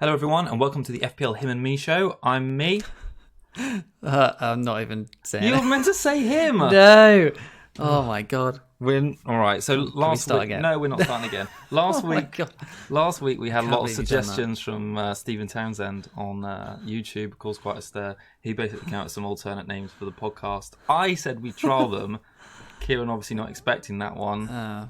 Hello everyone and welcome to the FPL Him and Me show. I'm me. I'm not even saying You were meant to say him. No. Oh my god. All right. So last start week, again? No, we're not starting again. Last Oh my week, God. last week we had a Can't lot of believe you've done that. suggestions from Stephen Townsend on YouTube. Caused quite a stir. He basically came up with some alternate names for the podcast. I said we'd trial them. Kieran obviously not expecting that one.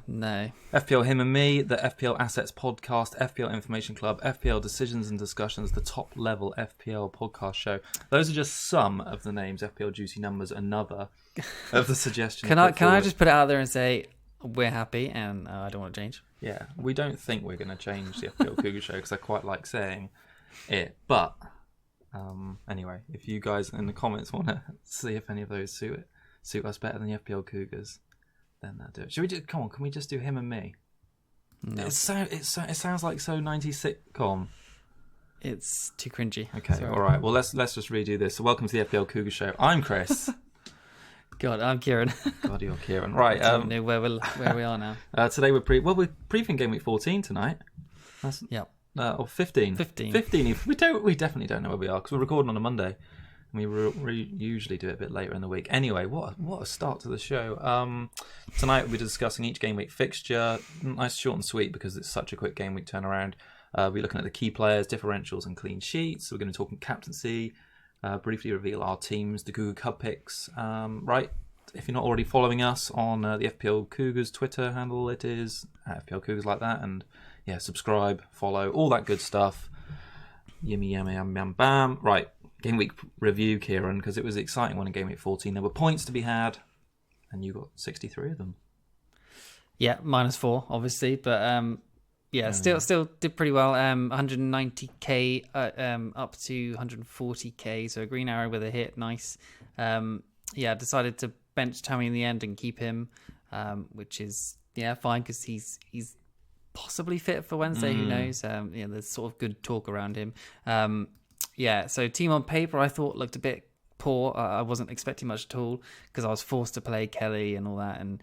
No. FPL Him and Me, the FPL Assets Podcast, FPL Information Club, FPL Decisions and Discussions, the top level FPL podcast show. Those are just some of the names. FPL Juicy Numbers, another of the suggestions. Can I just put it out there and say we're happy and I don't want to change? Yeah, we don't think we're going to change the FPL Cougar show because I quite like saying it. But anyway, if you guys in the comments want to see if any of those suit us better than the FPL Cougars, then do it. Should we just come on? Can we just do Him and Me? No. It sounds like so 90s sitcom. It's too cringy. Okay, Sorry. all right. Well, let's just redo this. So, welcome to the FPL Cougar show. I'm Chris. God, I'm Kieran. God, you're Kieran. Right. I don't know where we are now. Today we're previewing Gameweek 14 tonight. That's, Yep. Or 15. 15. 15. We definitely don't know where we are because we're recording on a Monday. We usually do it a bit later in the week. Anyway, what a start to the show. Tonight we'll be discussing each game week fixture. Nice, short and sweet because it's such a quick game week turnaround. We'll be looking at the key players, differentials and clean sheets. We're going to talk captaincy, briefly reveal our teams, the Cougar Cub picks. Right, if you're not already following us on the FPL Cougars Twitter handle, it is at FPL Cougars like that. And yeah, subscribe, follow, all that good stuff. Yummy, yummy, yum, yum, bam. Right. Game week review, Kieran, because it was an exciting one in Game Week 14. There were points to be had, and you got 63 of them. Yeah, -4, obviously, but still did pretty well. 190k up to 140k, so a green arrow with a hit, nice. Decided to bench Tammy in the end and keep him, which is fine because he's possibly fit for Wednesday. Who knows? There's sort of good talk around him. So team on paper I thought looked a bit poor. I wasn't expecting much at all because I was forced to play Kelly and all that. And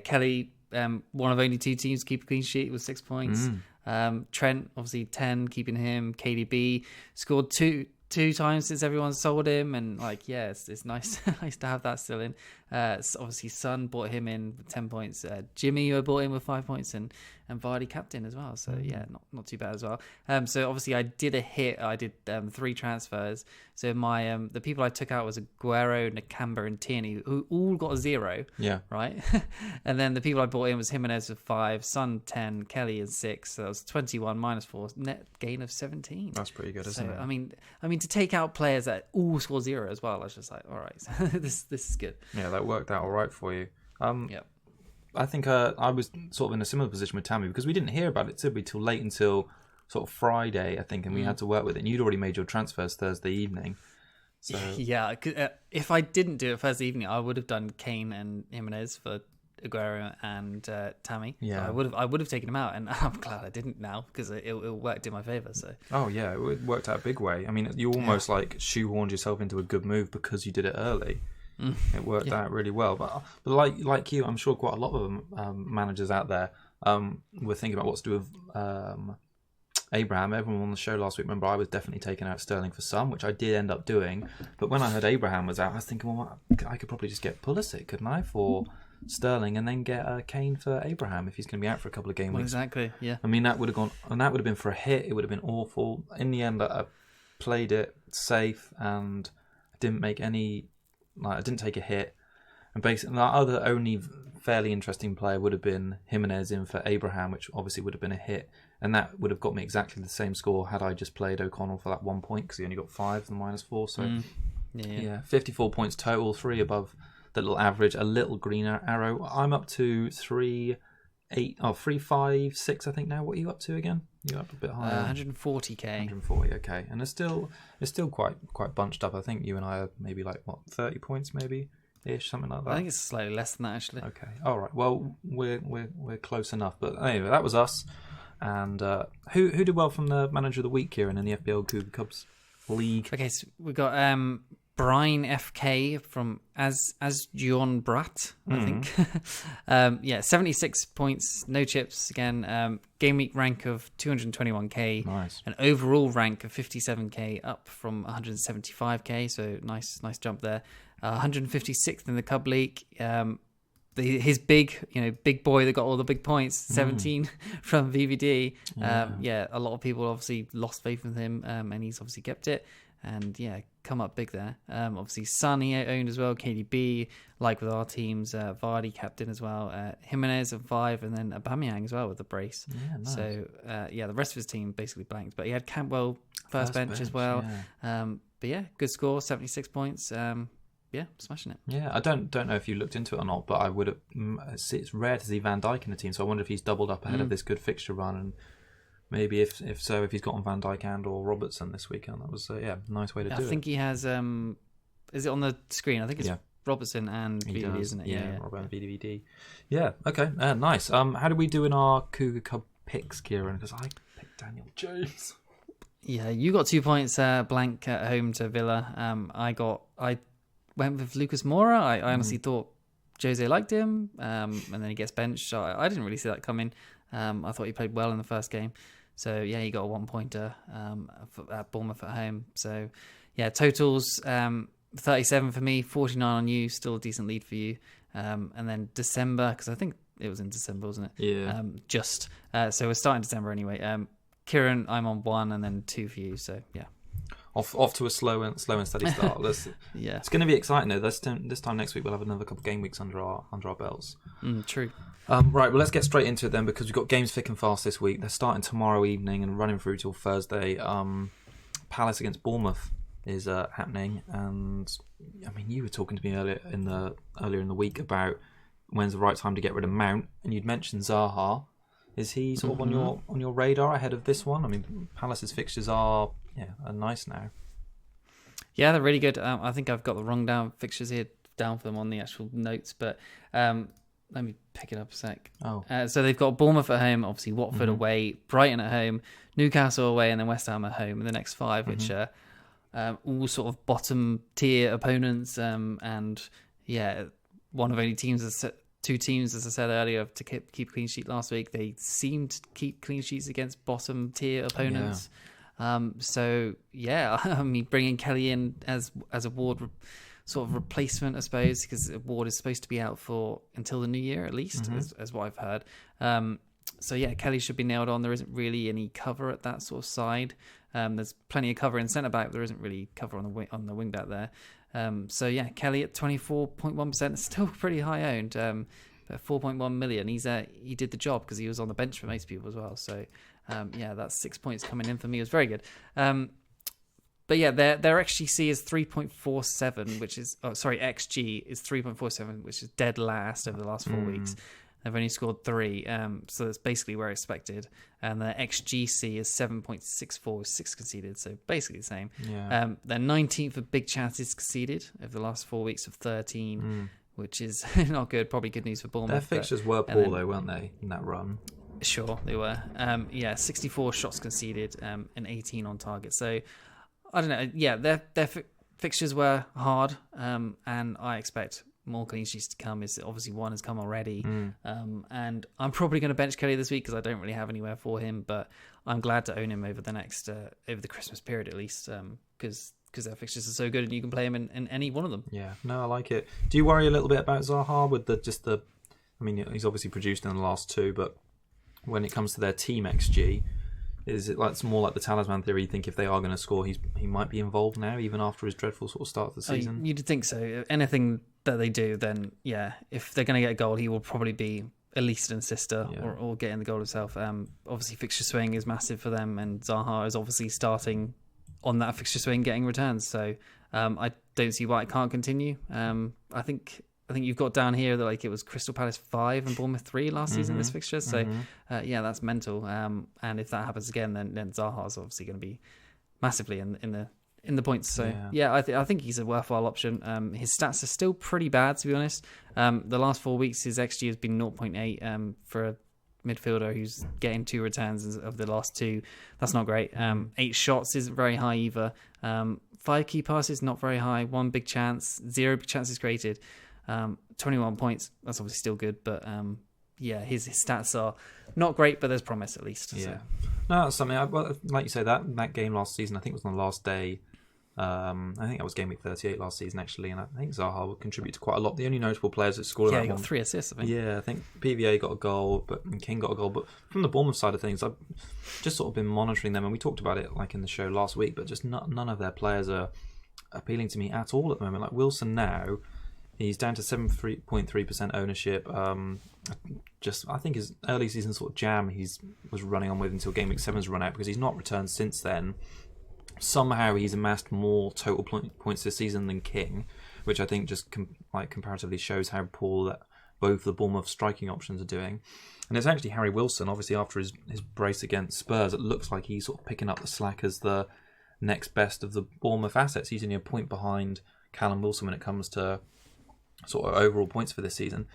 Kelly, one of only two teams to keep a clean sheet with 6 points. Trent, obviously 10, keeping him. KDB scored two times since everyone sold him, and it's nice nice to have that still in. Obviously Son bought him in with 10 points. Jimmy bought in with 5 points, and Vardy captain as well. So not too bad as well. So obviously I did a hit. I did 3 transfers. So my the people I took out was Aguero, Nakamba, and Tierney, who all got a 0. Yeah. Right. And then the people I bought in was Jimenez with 5, Son 10, Kelly and 6. So that was 21 -4, net gain of 17. That's pretty good, isn't it? I mean to take out players that all score 0 as well, I was just like, all right, this is good. Yeah, that worked out all right for you. Yep. I think I was sort of in a similar position with Tammy because we didn't hear about it, did we, till late until sort of Friday, I think, and we had to work with it. And you'd already made your transfers Thursday evening. So yeah, if I didn't do it Thursday evening, I would have done Kane and Jimenez for Aguero and Tammy. Yeah, so I would have taken him out, and I'm glad I didn't now because it worked in my favour. So it worked out a big way. I mean, you almost like shoehorned yourself into a good move because you did it early. It worked out really well. But like you, I'm sure quite a lot of managers out there were thinking about what to do with Abraham. Everyone on the show last week, remember, I was definitely taking out Sterling for some, which I did end up doing. But when I heard Abraham was out, I was thinking, well, I could probably just get Pulisic, couldn't I, for Sterling, and then get Kane for Abraham if he's going to be out for a couple of game weeks. Exactly, yeah. I mean, that would have gone, and that would have been for a hit. It would have been awful. In the end, I played it safe, and I didn't make any. I didn't take a hit, and basically the other only fairly interesting player would have been Jimenez in for Abraham, which obviously would have been a hit, and that would have got me exactly the same score had I just played O'Connell for that 1 point because he only got 5 and -4. So 54 points total, 3 above the little average, a little green arrow. I'm up to 356, I think now. What are you up to again? You're up a bit higher. 140k. 140, okay. And it's still quite bunched up. I think you and I are maybe 30 points maybe ish, something like that. I think it's slightly less than that actually. Okay. All right. Well, we're close enough. But anyway, that was us. And who did well from the manager of the week, Kieran, in the FPL Cougar Cubs League? Okay, so we got Brian FK from as John Bratt, I think. 76 points, no chips again. Game week rank of 221k. Nice. An overall rank of 57k, up from 175k. So nice jump there. 156th in the Cub League. His big boy that got all the big points, 17 from VVD. A lot of people obviously lost faith in him, and he's obviously kept it. And come up big there. Obviously, Sonny owned as well, KDB, like with our teams, Vardy captain as well, Jimenez at 5, and then Aubameyang as well with the brace. Yeah, nice. So, the rest of his team basically blanked. But he had Campbell first bench as well. Yeah. Good score, 76 points. Smashing it. Yeah, I don't know if you looked into it or not, but I would have. It's rare to see Van Dijk in the team, so I wonder if he's doubled up ahead of this good fixture run, and maybe if he's got on Van Dijk and or Robertson this weekend. That was a nice way to do it. I think he has. Is it on the screen? I think it's Robertson and VVD, isn't it? Yeah, Robert and VVD. Yeah. Okay. Nice. How did we do in our Cougar Cup picks, Kieran? Because I picked Daniel James. Yeah, you got 2 points blank at home to Villa. I went with Lucas Moura. I honestly thought Jose liked him, and then he gets benched. So I didn't really see that coming. I thought he played well in the first game. So, he got a 1-pointer at Bournemouth at home. So, totals 37 for me, 49 on you, still a decent lead for you. And then December, because I think it was in December, wasn't it? Yeah. So we're starting December anyway. Kieran, I'm on 1 and then 2 for you. So, Off to a slow and steady start. It's going to be exciting though. This time next week we'll have another couple of game weeks under our belts. True. Right, well let's get straight into it then, because we've got games thick and fast this week. They're starting tomorrow evening and running through till Thursday. Palace against Bournemouth is happening, and I mean you were talking to me earlier in the week about when's the right time to get rid of Mount, and you'd mentioned Zaha. Is he sort of on your radar ahead of this one? I mean, Palace's fixtures are nice now. Yeah, they're really good. I think I've got the wrong fixtures here down for them on the actual notes, but let me pick it up a sec. So they've got Bournemouth at home, obviously Watford away, Brighton at home, Newcastle away, and then West Ham at home in the next 5, which are all sort of bottom tier opponents. And one of only two teams, as I said earlier, to keep a clean sheet last week. They seem to keep clean sheets against bottom tier opponents. I mean, bringing Kelly in as a Ward sort of replacement, I suppose, because Ward is supposed to be out for until the new year at least, as what I've heard. Kelly should be nailed on. There isn't really any cover at that sort of side. There's plenty of cover in centre back. There isn't really cover on the wing back there. Kelly at 24.1%, still pretty high owned. But 4.1 million. He did the job because he was on the bench for most people as well. So that's 6 points coming in for me. It was very good. Their XGC is 3.47, which is XG is 3.47, which is dead last over the last 4 weeks. They've only scored 3, so that's basically where expected. And their XGC is 7.64 with 6 conceded, so basically the same. Yeah. They're 19th for big chances conceded over the last 4 weeks of 13, which is not good. Probably good news for Bournemouth. Their fixtures were poor though, weren't they, in that run? Sure, they were. 64 shots conceded and 18 on target. So, I don't know. Yeah, their fixtures were hard, and I expect more clean sheets to come. Is obviously one has come already, and I'm probably going to bench Kelly this week because I don't really have anywhere for him. But I'm glad to own him over the Christmas period at least, because their fixtures are so good and you can play him in any one of them. Yeah, no, I like it. Do you worry a little bit about Zaha with I mean, he's obviously produced in the last 2, but when it comes to their team XG, is it it's more like the talisman theory? You think if they are going to score, he might be involved now, even after his dreadful sort of start of the season? You'd think so. Anything that they do, then if they're going to get a goal, he will probably be at least an assister or getting the goal himself. Obviously, fixture swing is massive for them, and Zaha is obviously starting on that fixture swing, getting returns. So I don't see why it can't continue. I think you've got down here that it was Crystal Palace 5 and Bournemouth 3 last season this fixture. So that's mental. And if that happens again, then Zaha's obviously going to be massively in the points. So I think he's a worthwhile option. His stats are still pretty bad, to be honest. The last 4 weeks, his XG has been 0.8 for a midfielder who's getting 2 returns of the last 2. That's not great. 8 shots isn't very high either. 5 key passes, not very high. 1 big chance, 0 big chances created. 21 points. That's obviously still good, but his stats are not great, but there's promise at least. Yeah, so. No, that's something. Like you say, that game last season, I think it was on the last day. I think that was Gameweek 38 last season actually, and I think Zaha will contribute to quite a lot. The only notable players that scored he that got 3 assists, I think. Yeah, I think PVA got a goal, and King got a goal. But from the Bournemouth side of things, I've just sort of been monitoring them, and we talked about it like in the show last week. But just none of their players are appealing to me at all at the moment. Like Wilson now, he's down to 7.3% ownership. I think his early season sort of jam he was running on with until Game Week 7's run out, because he's not returned since then. Somehow he's amassed more total points this season than King, which I think just comparatively shows how poor that both the Bournemouth striking options are doing. And it's actually Harry Wilson, obviously after his brace against Spurs, it looks like he's sort of picking up the slack as the next best of the Bournemouth assets. He's only a point behind Callum Wilson when it comes to sort of overall points for this season.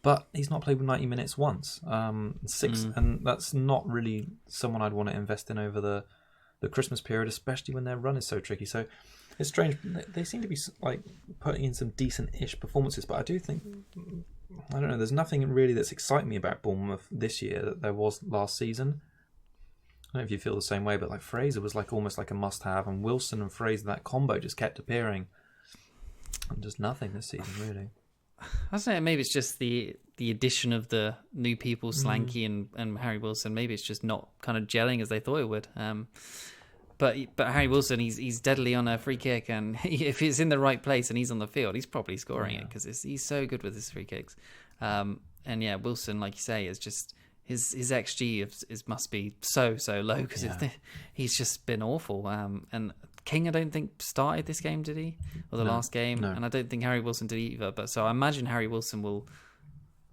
But he's not played with 90 minutes once. And that's not really someone I'd want to invest in over the Christmas period, especially when their run is so tricky. So it's strange. They seem to be like putting in some decent-ish performances, but I do think, I don't know, there's nothing really that's exciting me about Bournemouth this year that there was last season. I don't know if you feel the same way, but like Fraser was like almost like a must-have, and Wilson and Fraser, that combo just kept appearing. And just nothing this season, really. I don't know, maybe it's just the addition of the new people, Slanky and Harry Wilson. Maybe it's just not kind of gelling as they thought it would. But Harry Wilson, he's deadly on a free kick, and if it's in the right place and he's on the field, he's probably scoring it, because he's so good with his free kicks. And yeah, Wilson, like you say, is just his XG must be so low, because he's just been awful. And King, I don't think started this game, did he? Or the last game? No. And I don't think Harry Wilson did either. But so I imagine Harry Wilson will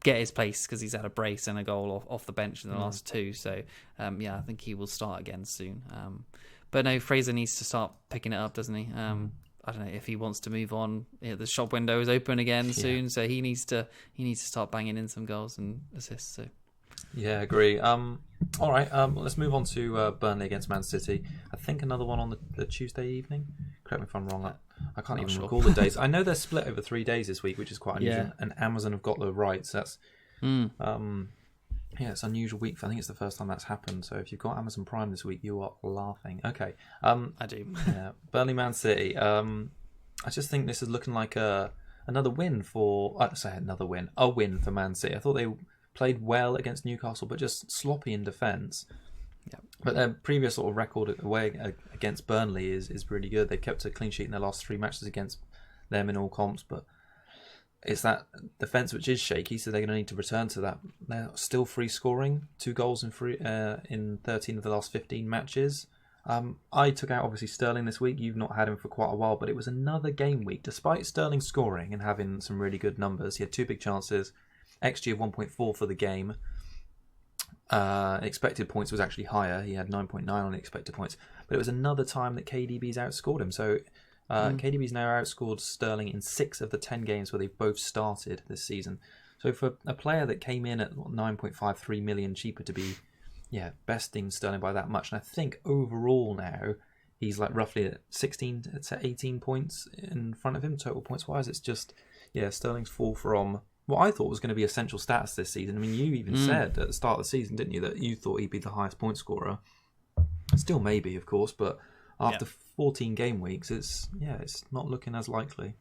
get his place, because he's had a brace and a goal off the bench in the last 2. So I think he will start again soon. But no, Fraser needs to start picking it up, doesn't he? I don't know if he wants to move on. The shop window is open again soon, so he needs to start banging in some goals and assists. So. Yeah, I agree. All right, let's move on to Burnley against Man City. I think another one on the Tuesday evening. Correct me if I'm wrong. I can't even recall the days. I know they're split over 3 days this week, which is quite unusual. And Amazon have got the rights. That's it's an unusual week. I think it's the first time that's happened. So if you've got Amazon Prime this week, you are laughing. Okay. I do. Yeah, Burnley Man City. I just think this is looking like another win for. A win for Man City. I thought they played well against Newcastle, but just sloppy in defence. Yep. But their previous sort of record away against Burnley is really good. They've kept a clean sheet in their last 3 matches against them in all comps, but it's that defence which is shaky, so they're going to need to return to that. They're still free scoring, 2 goals in 13 of the last 15 matches. I took out obviously Sterling this week. You've not had him for quite a while, but it was another game week. Despite Sterling scoring and having some really good numbers, he had 2 big chances, XG of 1.4 for the game. Expected points was actually higher. He had 9.9 on the expected points, but it was another time that KDB's outscored him. So KDB's now outscored Sterling in 6 of the 10 games where they've both started this season. So for a player that came in at 9.53 million cheaper to be besting Sterling by that much, and I think overall now he's like roughly at 16 to 18 points in front of him total points wise. It's just Sterling's fall from what I thought was going to be essential stats this season. I mean, you even said at the start of the season, didn't you, that you thought he'd be the highest point scorer. Still maybe, of course, but after 14 game weeks, it's not looking as likely.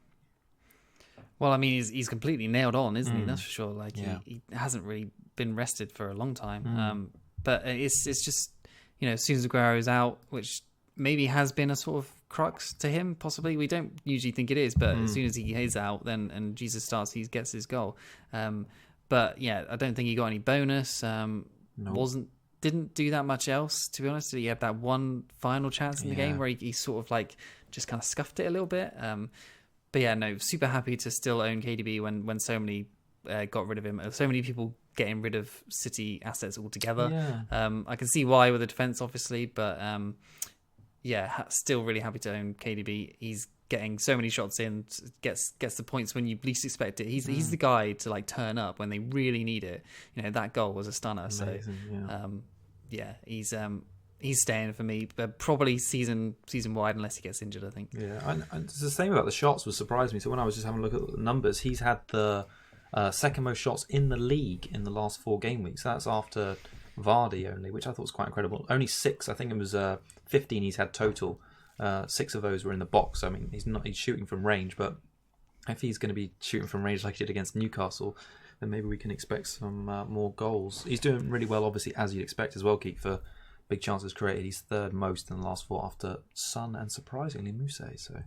Well, I mean, he's completely nailed on, isn't he? That's for sure. Like he hasn't really been rested for a long time. But it's just, as soon as Aguero's out, which maybe has been a sort of crux to him, possibly. We don't usually think it is, but as soon as he is out, then and Jesus starts, he gets his goal. But I don't think he got any bonus. Didn't do that much else, to be honest. He had that one final chance in the game where he sort of like just kind of scuffed it a little bit. But super happy to still own KDB when so many got rid of him. So many people getting rid of City assets altogether. I can see why with the defence, obviously, but still really happy to own KDB. He's getting so many shots in, gets the points when you least expect it. He's the guy to like turn up when they really need it. That goal was a stunner. Amazing, so he's staying for me, but probably season wide unless he gets injured, I think. Yeah, and it's the same about the shots, was surprised me. So when I was just having a look at the numbers, he's had the second most shots in the league in the last 4 game weeks. That's after Vardy only, which I thought was quite incredible. Only 6, I think it was 15 he's had total. 6 of those were in the box. I mean, he's shooting from range, but if he's going to be shooting from range like he did against Newcastle, then maybe we can expect some more goals. He's doing really well, obviously, as you'd expect as well, Keith, for big chances created. He's third most in the last 4 after Son and surprisingly Mousse. So,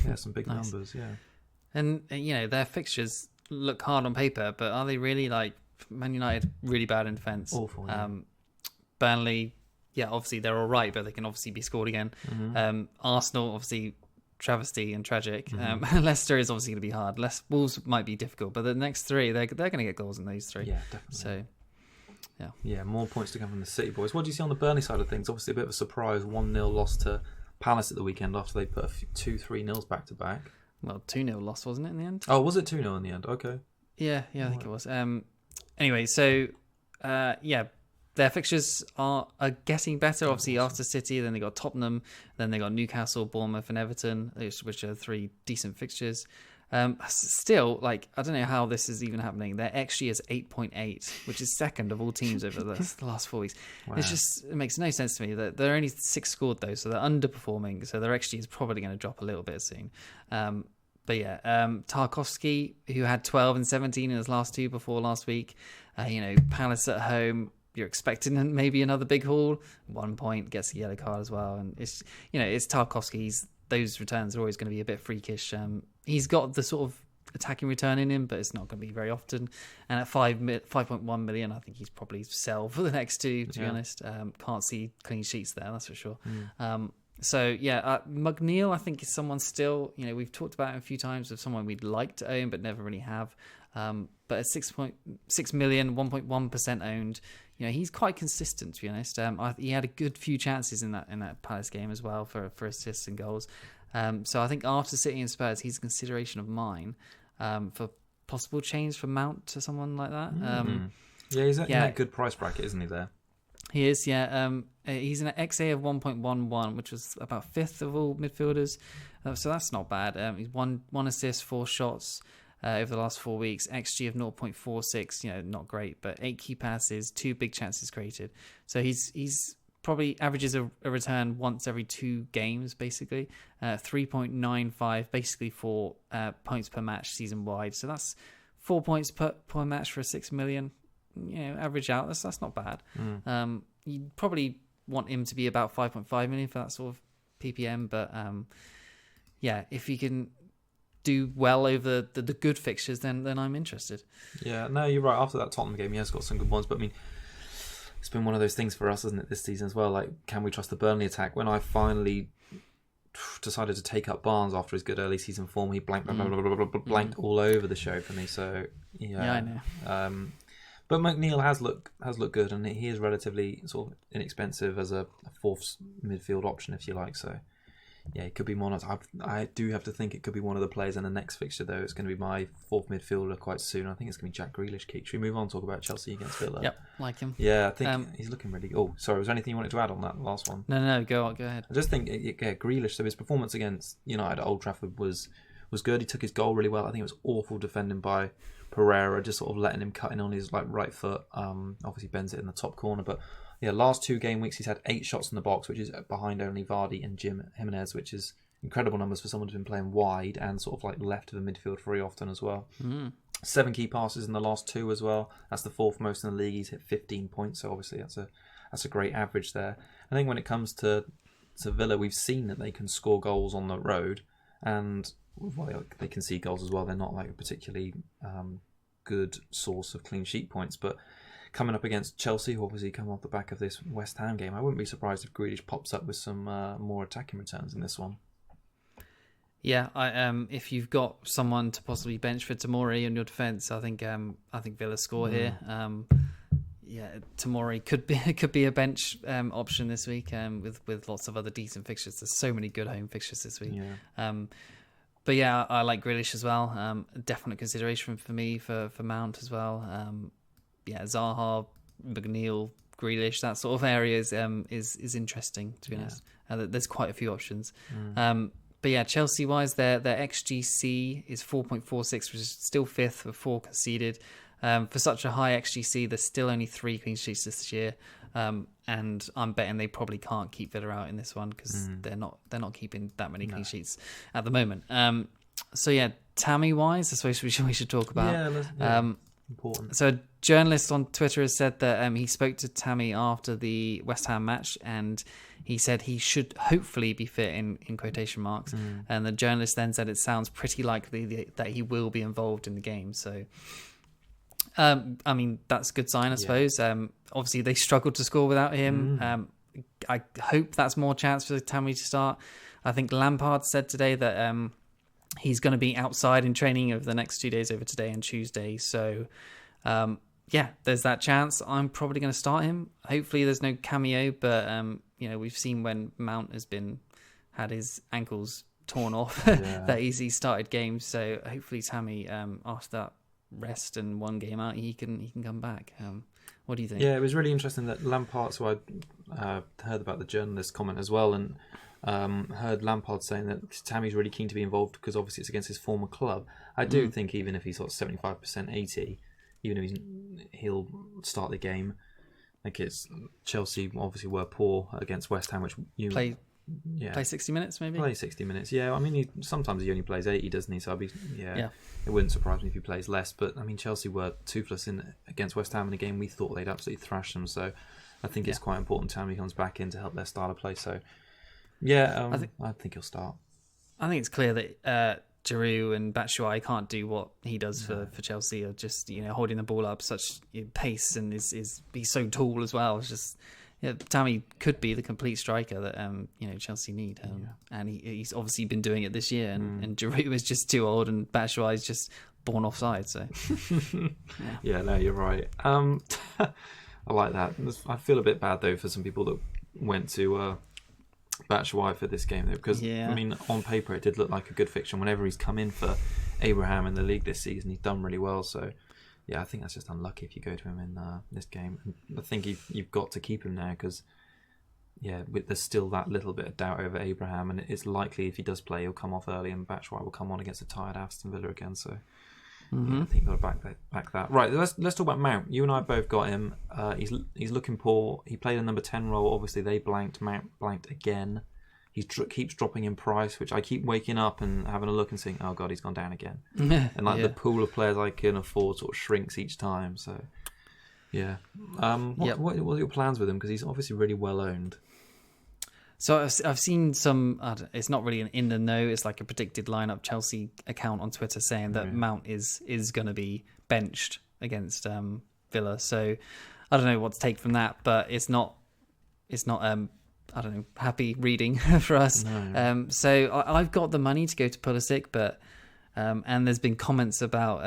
yeah, some big Nice. numbers, yeah. And, their fixtures look hard on paper, but are they really? Like, Man United, really bad in defence. Awful, yeah. Burnley, obviously they're all right, but they can obviously be scored again. Arsenal, obviously, travesty and tragic. Leicester is obviously going to be hard. Wolves might be difficult, but the next 3, they're going to get goals in those 3. Yeah, definitely. So, yeah, more points to come from the City boys. What do you see on the Burnley side of things? Obviously, a bit of a surprise 1-0 loss to Palace at the weekend after they put 2-3-0s back to back. Well, 2-0 loss, wasn't it, in the end? Oh, was it 2-0 in the end? Okay. Yeah, I think it was. Anyway, so their fixtures are getting better. Obviously, after City, then they got Tottenham, then they got Newcastle, Bournemouth, and Everton, which are 3 decent fixtures. Still, like, I don't know how this is even happening. Their XG is 8.8, which is second of all teams over the last 4 weeks. Wow. It makes no sense to me that they're only 6 scored though, so they're underperforming. So their XG is probably going to drop a little bit soon. But yeah, Tarkowski, who had 12 and 17 in his last 2 before last week. Palace at home. You're expecting maybe another big haul. 1 point, gets a yellow card as well, and it's Tarkowski's. Those returns are always going to be a bit freakish. He's got the sort of attacking return in him, but it's not going to be very often. And at 5.1 million, I think he's probably sell for the next 2. To be honest, can't see clean sheets there. That's for sure. McNeil, I think, is someone still. We've talked about him a few times of someone we'd like to own but never really have. But at 6.6 million, 1.1% owned. He's quite consistent, to be honest. He had a good few chances in that Palace game as well for assists and goals. So I think after City and Spurs, he's a consideration of mine for possible change from Mount to someone like that. He's in that good price bracket, isn't he, there? He is, yeah. He's an XA of 1.11, which was about 5th of all midfielders. So that's not bad. He's one assist, 4 shots over the last 4 weeks. XG of 0.46, not great, but 8 key passes, 2 big chances created. So he's probably averages a return once every 2 games, basically. 3.95, basically 4 points per match season wide. So that's 4 points per match for a 6 million. Average out. That's not bad. You'd probably want him to be about 5.5 million for that sort of PPM, but if you can do well over the good fixtures, then I'm interested. Yeah, no, you're right. After that Tottenham game, he has got some good ones, but I mean, it's been one of those things for us, isn't it, this season as well? Like, can we trust the Burnley attack? When I finally decided to take up Barnes after his good early season form, he blanked all over the show for me. So yeah, I know. But McNeil has looked good, and he is relatively sort of inexpensive as a 4th midfield option, if you like. So yeah, it could be one. I do have to think it could be one of the players in the next fixture, though. It's going to be my 4th midfielder quite soon. I think it's going to be Jack Grealish. Should we move on and talk about Chelsea against Villa? Yep, like him. Yeah, I think he's looking really good. Oh, sorry, was there anything you wanted to add on that last one? No, go ahead. I just think, Grealish, so his performance against United at Old Trafford was good. He took his goal really well. I think it was awful defending by Pereira, just sort of letting him cut in on his right foot. Obviously bends it in the top corner, but yeah, last 2 game weeks he's had 8 shots in the box, which is behind only Vardy and Jim Jimenez, which is incredible numbers for someone who's been playing wide and sort of like left of the midfield very often as well. 7 key passes in the last 2 as well. That's the 4th most in the league. He's hit 15 points, so obviously that's a great average there. I think when it comes to Villa, we've seen that they can score goals on the road, and they can see goals as well. They're not like a particularly good source of clean sheet points, but coming up against Chelsea, who obviously come off the back of this West Ham game, I wouldn't be surprised if Grealish pops up with some more attacking returns in this one. Yeah, if you've got someone to possibly bench for Tomori in your defence, I think Villa score here. Tomori could be a bench option this week with lots of other decent fixtures. There's so many good home fixtures this week. But yeah, I like Grealish as well. Definite consideration for me for Mount as well. Zaha, McNeil, Grealish, that sort of area is interesting, to be honest. There's quite a few options. But yeah, Chelsea-wise, their XGC is 4.46, which is still fifth with 4 conceded. For such a high XGC, there's still only 3 clean sheets this year. And I'm betting they probably can't keep Villa out in this one because they're not keeping that many clean sheets at the moment. So yeah, Tammy-wise, I suppose we should talk about. Important. So a journalist on Twitter has said that he spoke to Tammy after the West Ham match, and he said he should hopefully be fit in quotation marks. And the journalist then said it sounds pretty likely that he will be involved in the game. So, I mean, that's a good sign, I suppose. Obviously, they struggled to score without him. I hope that's more chance for Tammy to start. I think Lampard said today that he's going to be outside in training over the next 2 days, over today and Tuesday. So, there's that chance. I'm probably going to start him. Hopefully there's no cameo, but, we've seen when Mount has had his ankles torn off that he started games. So hopefully Tammy, after that rest and one game out, he can come back. What do you think? Yeah, it was really interesting that Lampard, so I heard about the journalist comment as well, and heard Lampard saying that Tammy's really keen to be involved because obviously it's against his former club. I do think even if he's sort of 75%, 80, even if he'll start the game. Like it's Chelsea obviously were poor against West Ham, which play 60 minutes maybe. Play 60 minutes, yeah. I mean, sometimes he only plays 80, doesn't he? So it wouldn't surprise me if he plays less. But I mean, Chelsea were 2+ in against West Ham in a game we thought they'd absolutely thrash them. So I think it's quite important Tammy comes back in to help their style of play. So. Yeah, I think he'll start. I think it's clear that Giroud and Batshuayi can't do what he does for Chelsea, or just holding the ball up such pace, and he's so tall as well. It's just Tammy could be the complete striker that Chelsea need, and he's obviously been doing it this year. And Giroud is just too old, and Batshuayi is just born offside. So no, you're right. I like that. I feel a bit bad though for some people that went to. Batshuayi for this game though, because I mean on paper it did look like a good fixture. Whenever he's come in for Abraham in the league this season, he's done really well. So I think that's just unlucky if you go to him in this game. And I think you've got to keep him now because there's still that little bit of doubt over Abraham, and it's likely if he does play he'll come off early and Batshuayi will come on against a tired Aston Villa again. So I think you've got to back that. Right, let's talk about Mount. You and I both got him. He's looking poor. He played a number 10 role. Obviously, they blanked. Mount blanked again. He keeps dropping in price, which I keep waking up and having a look and saying, oh, God, he's gone down again. And the pool of players I can afford sort of shrinks each time. So, What are your plans with him? Because he's obviously really well owned. So I've seen some. It's not really an in the know. It's like a predicted lineup Chelsea account on Twitter saying that Mount is going to be benched against Villa. So I don't know what to take from that, but it's not. I don't know. Happy reading for us. No. So I've got the money to go to Pulisic, but and there's been comments about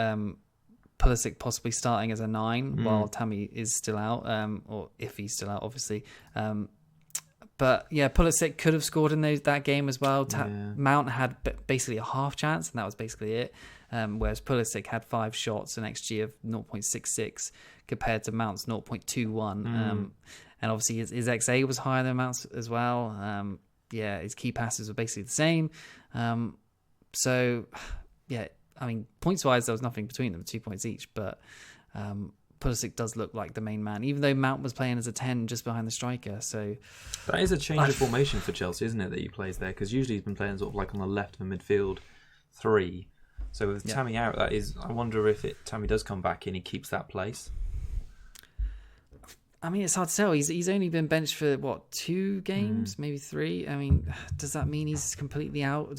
Pulisic possibly starting as a 9 while Tammy is still out, or if he's still out, obviously. But Pulisic could have scored in that game as well. Mount had basically a half chance, and that was basically it. Whereas Pulisic had 5 shots, an XG of 0.66 compared to Mount's 0.21. And obviously his XA was higher than Mount's as well. His key passes were basically the same. I mean, points-wise, there was nothing between them, 2 points each. But Pulisic does look like the main man, even though Mount was playing as a 10 just behind the striker. So that is a change of formation for Chelsea, isn't it, that he plays there? Because usually he's been playing sort of like on the left of the midfield 3. So with Tammy out, that is, I wonder if Tammy does come back in, he keeps that place. I mean, it's hard to tell. He's only been benched for, 2 games, maybe 3? I mean, does that mean he's completely out?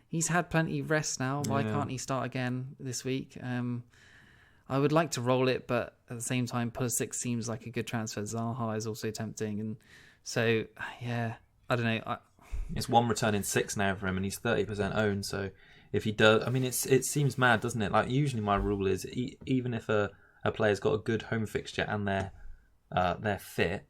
He's had plenty of rest now. Why can't he start again this week? I would like to roll it, but at the same time, Pulisic seems like a good transfer. Zaha is also tempting. And so, I don't know. It's 1 return in 6 now for him, and he's 30% owned. So if he does, I mean, it seems mad, doesn't it? Like, usually my rule is, even if a player's got a good home fixture and they're fit,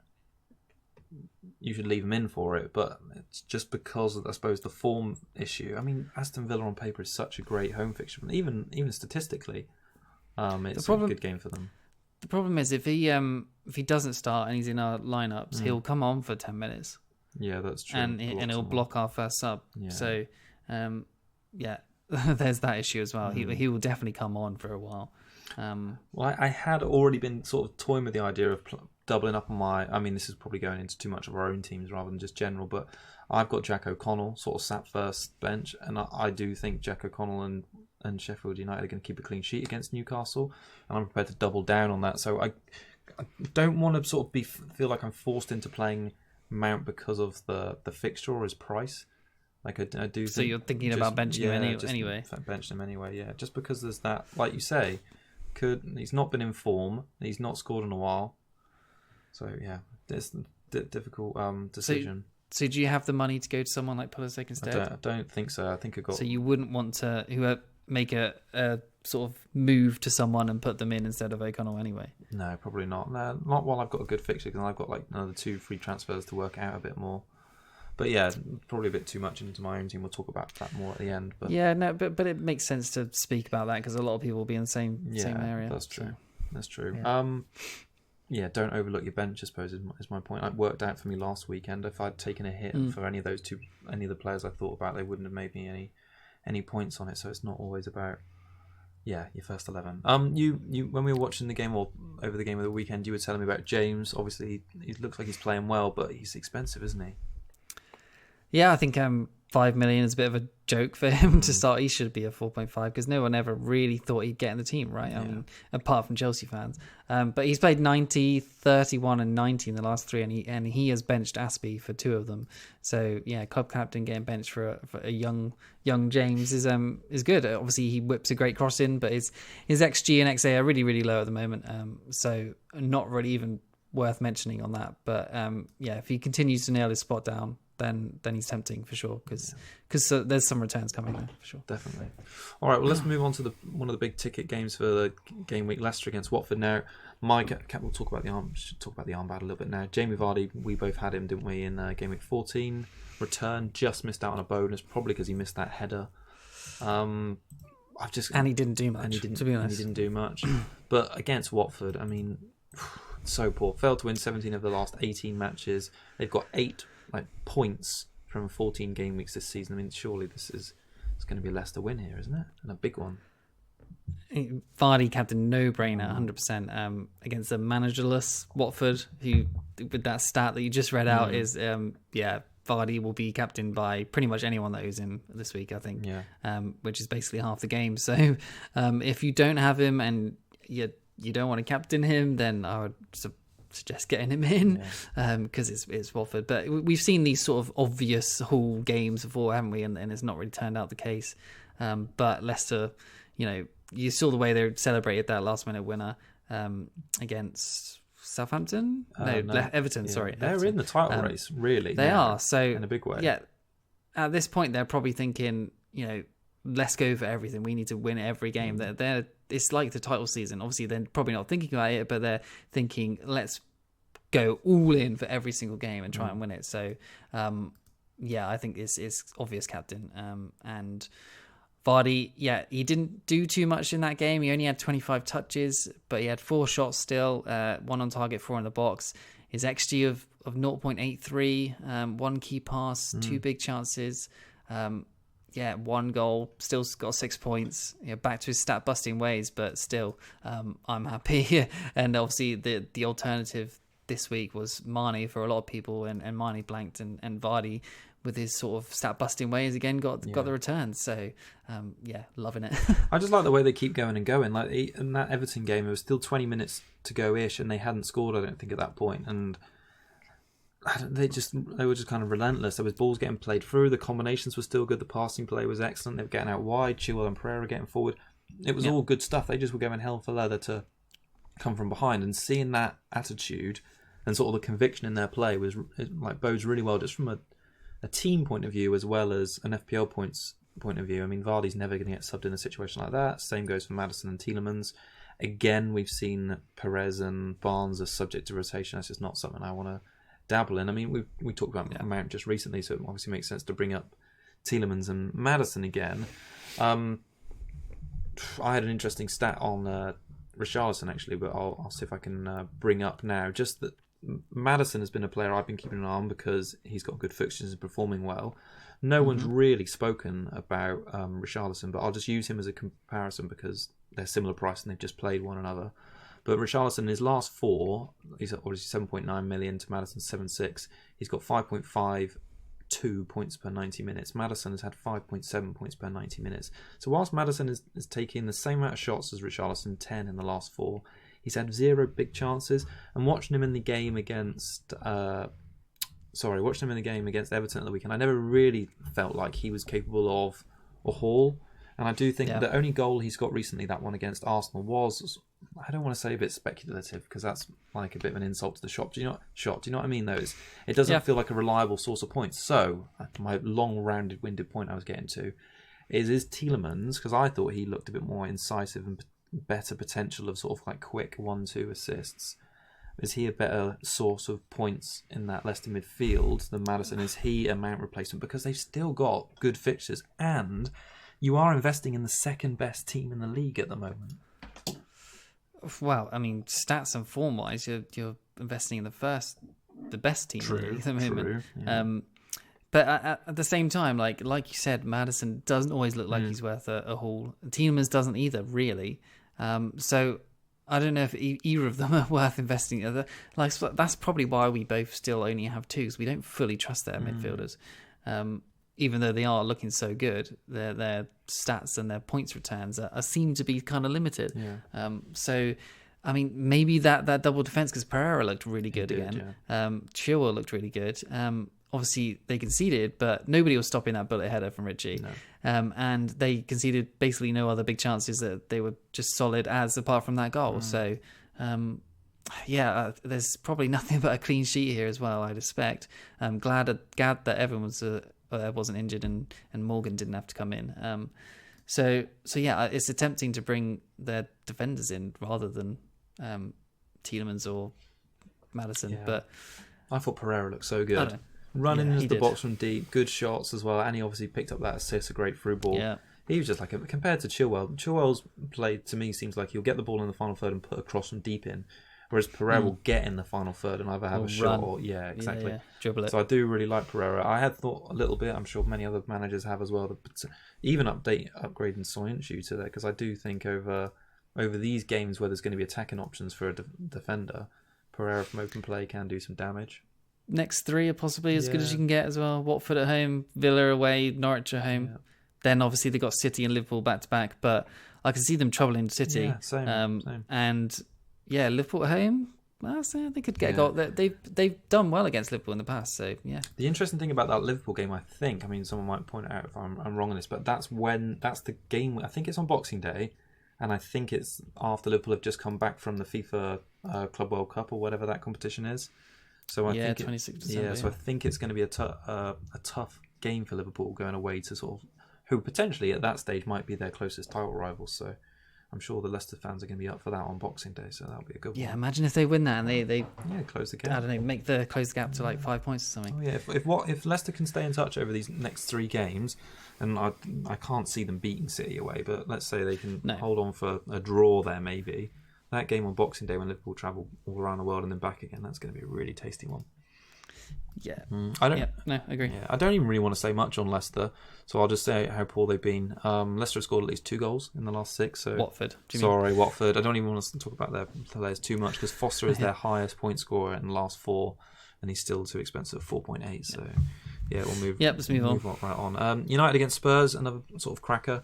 you should leave them in for it. But it's just because of, I suppose, the form issue. I mean, Aston Villa on paper is such a great home fixture, even statistically, it's a good game for them. The problem is if he doesn't start and he's in our lineups, he'll come on for 10 minutes. Yeah, that's true. And he'll block our first sub. Yeah. So, there's that issue as well. He will definitely come on for a while. Well, I had already been sort of toying with the idea of doubling up on I mean, this is probably going into too much of our own teams rather than just general, but I've got Jack O'Connell sort of sat first bench, and I do think Jack O'Connell and Sheffield United are going to keep a clean sheet against Newcastle, and I'm prepared to double down on that. So I don't want to sort of feel like I'm forced into playing Mount because of the fixture or his price. Like I do. So you're thinking about benching him anyway? Benching him anyway, yeah. Just because there's that, like you say, he's not been in form. He's not scored in a while. So yeah, it's a difficult decision. So do you have the money to go to someone like Pulisic instead? I don't think so. I think I got. So you wouldn't want to make a sort of move to someone and put them in instead of O'Connell anyway? No, probably not. No, not while I've got a good fixture, because I've got like another 2 free transfers to work out a bit more. But yeah, probably a bit too much into my own team. We'll talk about that more at the end. But yeah, no, but it makes sense to speak about that because a lot of people will be in the same area. That's true. So. That's true. Yeah. Don't overlook your bench, I suppose, is my point. It worked out for me last weekend. If I'd taken a hit for any of the players I thought about, they wouldn't have made me any points on it. So it's not always about your first 11. You when we were watching the game or over the game of the weekend, you were telling me about James. Obviously, he looks like he's playing well, but he's expensive, isn't he? Yeah, I think 5 million is a bit of a joke for him to start. He should be a 4.5 because no one ever really thought he'd get in the team, right? I mean, apart from Chelsea fans. But he's played 90, 31 and 90 in the last 3, and he has benched Aspie for 2 of them. So yeah, club captain getting benched for a young James is good. Obviously, he whips a great cross in, but his XG and XA are really, really low at the moment. So not really even worth mentioning on that. But if he continues to nail his spot down, then he's tempting for sure because there's some returns coming there for sure. Definitely. All right, well, let's move on to one of the big ticket games for the game week, Leicester against Watford. Now, Mike, we'll talk about the arm battle a little bit now. Jamie Vardy, we both had him, didn't we, in game week 14. Return, just missed out on a bonus, probably because he missed that header. And he didn't do much. To be honest, he didn't do much. But against Watford, I mean, so poor. Failed to win 17 of the last 18 matches. They've got 8 points from 14 game weeks this season. I mean, surely it's going to be a Leicester win here, isn't it? And a big one. Vardy captain, no brainer, 100% against a managerless Watford, who with that stat that you just read out is Vardy will be captained by pretty much anyone that was in this week, I think. Which is basically half the game. So if you don't have him and you don't want to captain him, then I would suggest getting him in because it's Watford. But we've seen these sort of obvious Hull games before, haven't we? And it's not really turned out the case. But Leicester, you saw the way they celebrated that last minute winner against Southampton. Everton. Sorry, they're Everton. in the title race. Really, they are. So in a big way. Yeah. At this point, they're probably thinking, let's go for everything. We need to win every game. It's like the title season. Obviously, they're probably not thinking about it, but they're thinking, let's go all in for every single game and try and win it. So, I think it's obvious captain. And Vardy, he didn't do too much in that game. He only had 25 touches, but he had 4 shots still, 1 on target, 4 in the box. His XG of 0.83, 1 key pass, 2 big chances. 1 goal, still got 6 points. Back to his stat busting ways, but still, I'm happy. And obviously, the alternative this week was Mane for a lot of people, and Mane blanked, and Vardy with his sort of stat busting ways again got the returns. So loving it. I just like the way they keep going and going. Like in that Everton game, it was still 20 minutes to go ish, and they hadn't scored, I don't think, at that point. And they were just kind of relentless. There was balls getting played through. The combinations were still good. The passing play was excellent. They were getting out wide. Chilwell and Pereira getting forward. It was all good stuff. They just were going hell for leather to come from behind. And seeing that attitude and sort of the conviction in their play bodes really well, just from a team point of view as well as an FPL point of view. I mean, Vardy's never going to get subbed in a situation like that. Same goes for Maddison and Tielemans. Again, we've seen Perez and Barnes as subject to rotation. That's just not something I want to dabble in. I mean, we talked about Mount just recently, so it obviously makes sense to bring up Tielemans and Maddison again. I had an interesting stat on Richarlison actually, but I'll see if I can bring up now. Just that Maddison has been a player I've been keeping an eye on because he's got good fixtures and performing well. No one's really spoken about Richarlison, but I'll just use him as a comparison because they're similar price and they've just played one another. But Richarlison, in his last 4, he's obviously 7.9 million to Maddison's 7.6. He's got 5.52 points per 90 minutes. Maddison has had 5.7 points per 90 minutes. So whilst Maddison is taking the same amount of shots as Richarlison, 10 in the last 4, he's had 0 big chances. And watching him in the game against Everton at the weekend, I never really felt like he was capable of a haul. And I do think the only goal he's got recently, that one against Arsenal, was, I don't want to say a bit speculative because that's like a bit of an insult to the shop. Do you know what I mean? Though it doesn't feel like a reliable source of points. So my long-rounded, winded point I was getting to is Tielemans, because I thought he looked a bit more incisive and better potential of sort of like quick 1-2 assists. Is he a better source of points in that Leicester midfield than Maddison? Is he a Mount replacement? Because they've still got good fixtures and you are investing in the second best team in the league at the moment. Well, I mean, stats and form-wise, you're investing in the best team in the league at the moment. True, yeah. But at the same time, like you said, Maddison doesn't always look like he's worth a haul. Tielemans doesn't either, really. So I don't know if either of them are worth investing in. Like, that's probably why we both still only have 2, because we don't fully trust their midfielders. Even though they are looking so good, their stats and their points returns seem to be kind of limited. Yeah. So, I mean, maybe that double defence, because Pereira looked really good again. Yeah. Chilwell looked really good. Obviously, they conceded, but nobody was stopping that bullet header from Richie. No. And they conceded basically no other big chances. That they were just solid as apart from that goal. So, there's probably nothing but a clean sheet here as well, I'd expect. I'm glad that Evan wasn't injured and Morgan didn't have to come in. So it's attempting to bring their defenders in rather than Tielemans or Maddison. Yeah. But I thought Pereira looked so good. Running into the box from deep, good shots as well, and he obviously picked up that assist, a great through ball. Yeah. He was just like, compared to Chilwell, Chilwell's play to me seems like he'll get the ball in the final third and put a cross from deep in, whereas Pereira will get in the final third and either have a shot or exactly. Yeah. Dribble it. So I do really like Pereira. I had thought a little bit, I'm sure many other managers have as well, even upgrading Soyuncu to there, because I do think over these games where there's going to be attacking options for a defender, Pereira from open play can do some damage. Next 3 are possibly as good as you can get as well. Watford at home, Villa away, Norwich at home. Yeah. Then obviously they've got City and Liverpool back to back, but I can see them troubling City. Yeah, same. And Liverpool at home, they could get a goal. They've done well against Liverpool in the past, so yeah. The interesting thing about that Liverpool game, I mean, someone might point out if I'm wrong on this, but that's the game. I think it's on Boxing Day, and I think it's after Liverpool have just come back from the FIFA Club World Cup or whatever that competition is. So I think 26 December. So I think it's going to be a tough game for Liverpool going away to sort of who potentially at that stage might be their closest title rivals. So I'm sure the Leicester fans are going to be up for that on Boxing Day. So that'll be a good one. Yeah, imagine if they win that and they close the gap. I don't know, close the gap to like 5 points or something. Oh yeah, if Leicester can stay in touch over these next 3 games, and I can't see them beating City away, but let's say they can hold on for a draw there maybe. That game on Boxing Day when Liverpool travel all around the world and then back again, that's going to be a really tasty one. Yeah. I agree. Yeah, I don't even really want to say much on Leicester, so I'll just say how poor they've been. Leicester have scored at least 2 goals in the last 6. So Watford. Watford. I don't even want to talk about their players too much because Foster is their highest point scorer in the last 4, and he's still too expensive, 4.8. So we'll move. Let's move on. Right on. United against Spurs, another sort of cracker.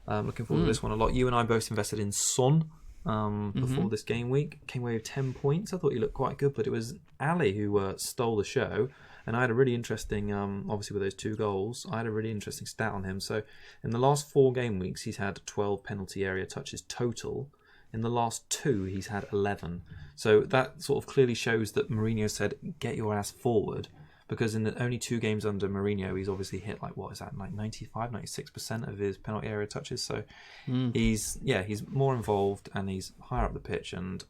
Looking forward to this one a lot. You and I both invested in Son. Before this game week, came away with 10 points. I thought he looked quite good, but it was Ali who stole the show, and I had a really interesting obviously with those 2 goals, I had a really interesting stat on him. So in the last 4 game weeks he's had 12 penalty area touches total. In the last 2 he's had 11. So that sort of clearly shows that Mourinho said get your ass forward, because in the only 2 games under Mourinho, he's obviously hit like 96% of his penalty area touches. So he's more involved and he's higher up the pitch. And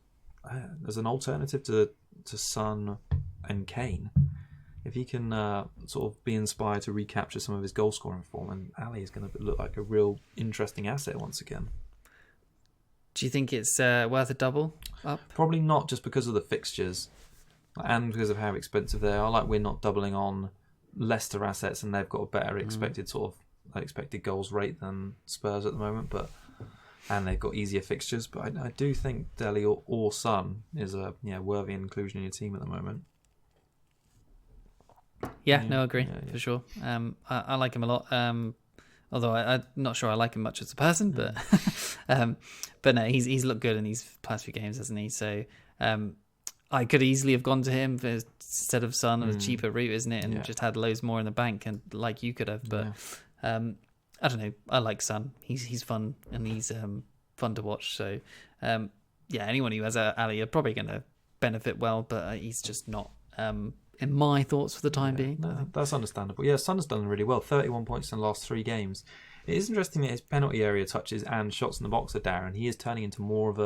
as an alternative to Son and Kane, if he can sort of be inspired to recapture some of his goal scoring form, and Ali is going to look like a real interesting asset once again. Do you think it's worth a double up? Probably not, just because of the fixtures and because of how expensive they are. Like, we're not doubling on Leicester assets, and they've got a better expected expected goals rate than Spurs at the moment, and they've got easier fixtures. But I do think Dele or Son is a worthy inclusion in your team at the moment. Yeah, no, I agree for sure. I like him a lot. Although I'm not sure I like him much as a person, but no, he's looked good in these past few games, hasn't he? So I could easily have gone to him instead of Son. It was a cheaper route, isn't it? And just had loads more in the bank, and like you could have. But I don't know. I like Son. He's fun, and he's fun to watch. So anyone who has Ali are probably going to benefit well, but he's just not in my thoughts for the time being. No, that's understandable. Yeah, Son has done really well. 31 points in the last 3 games. It is interesting that his penalty area touches and shots in the box are down. He is turning into more of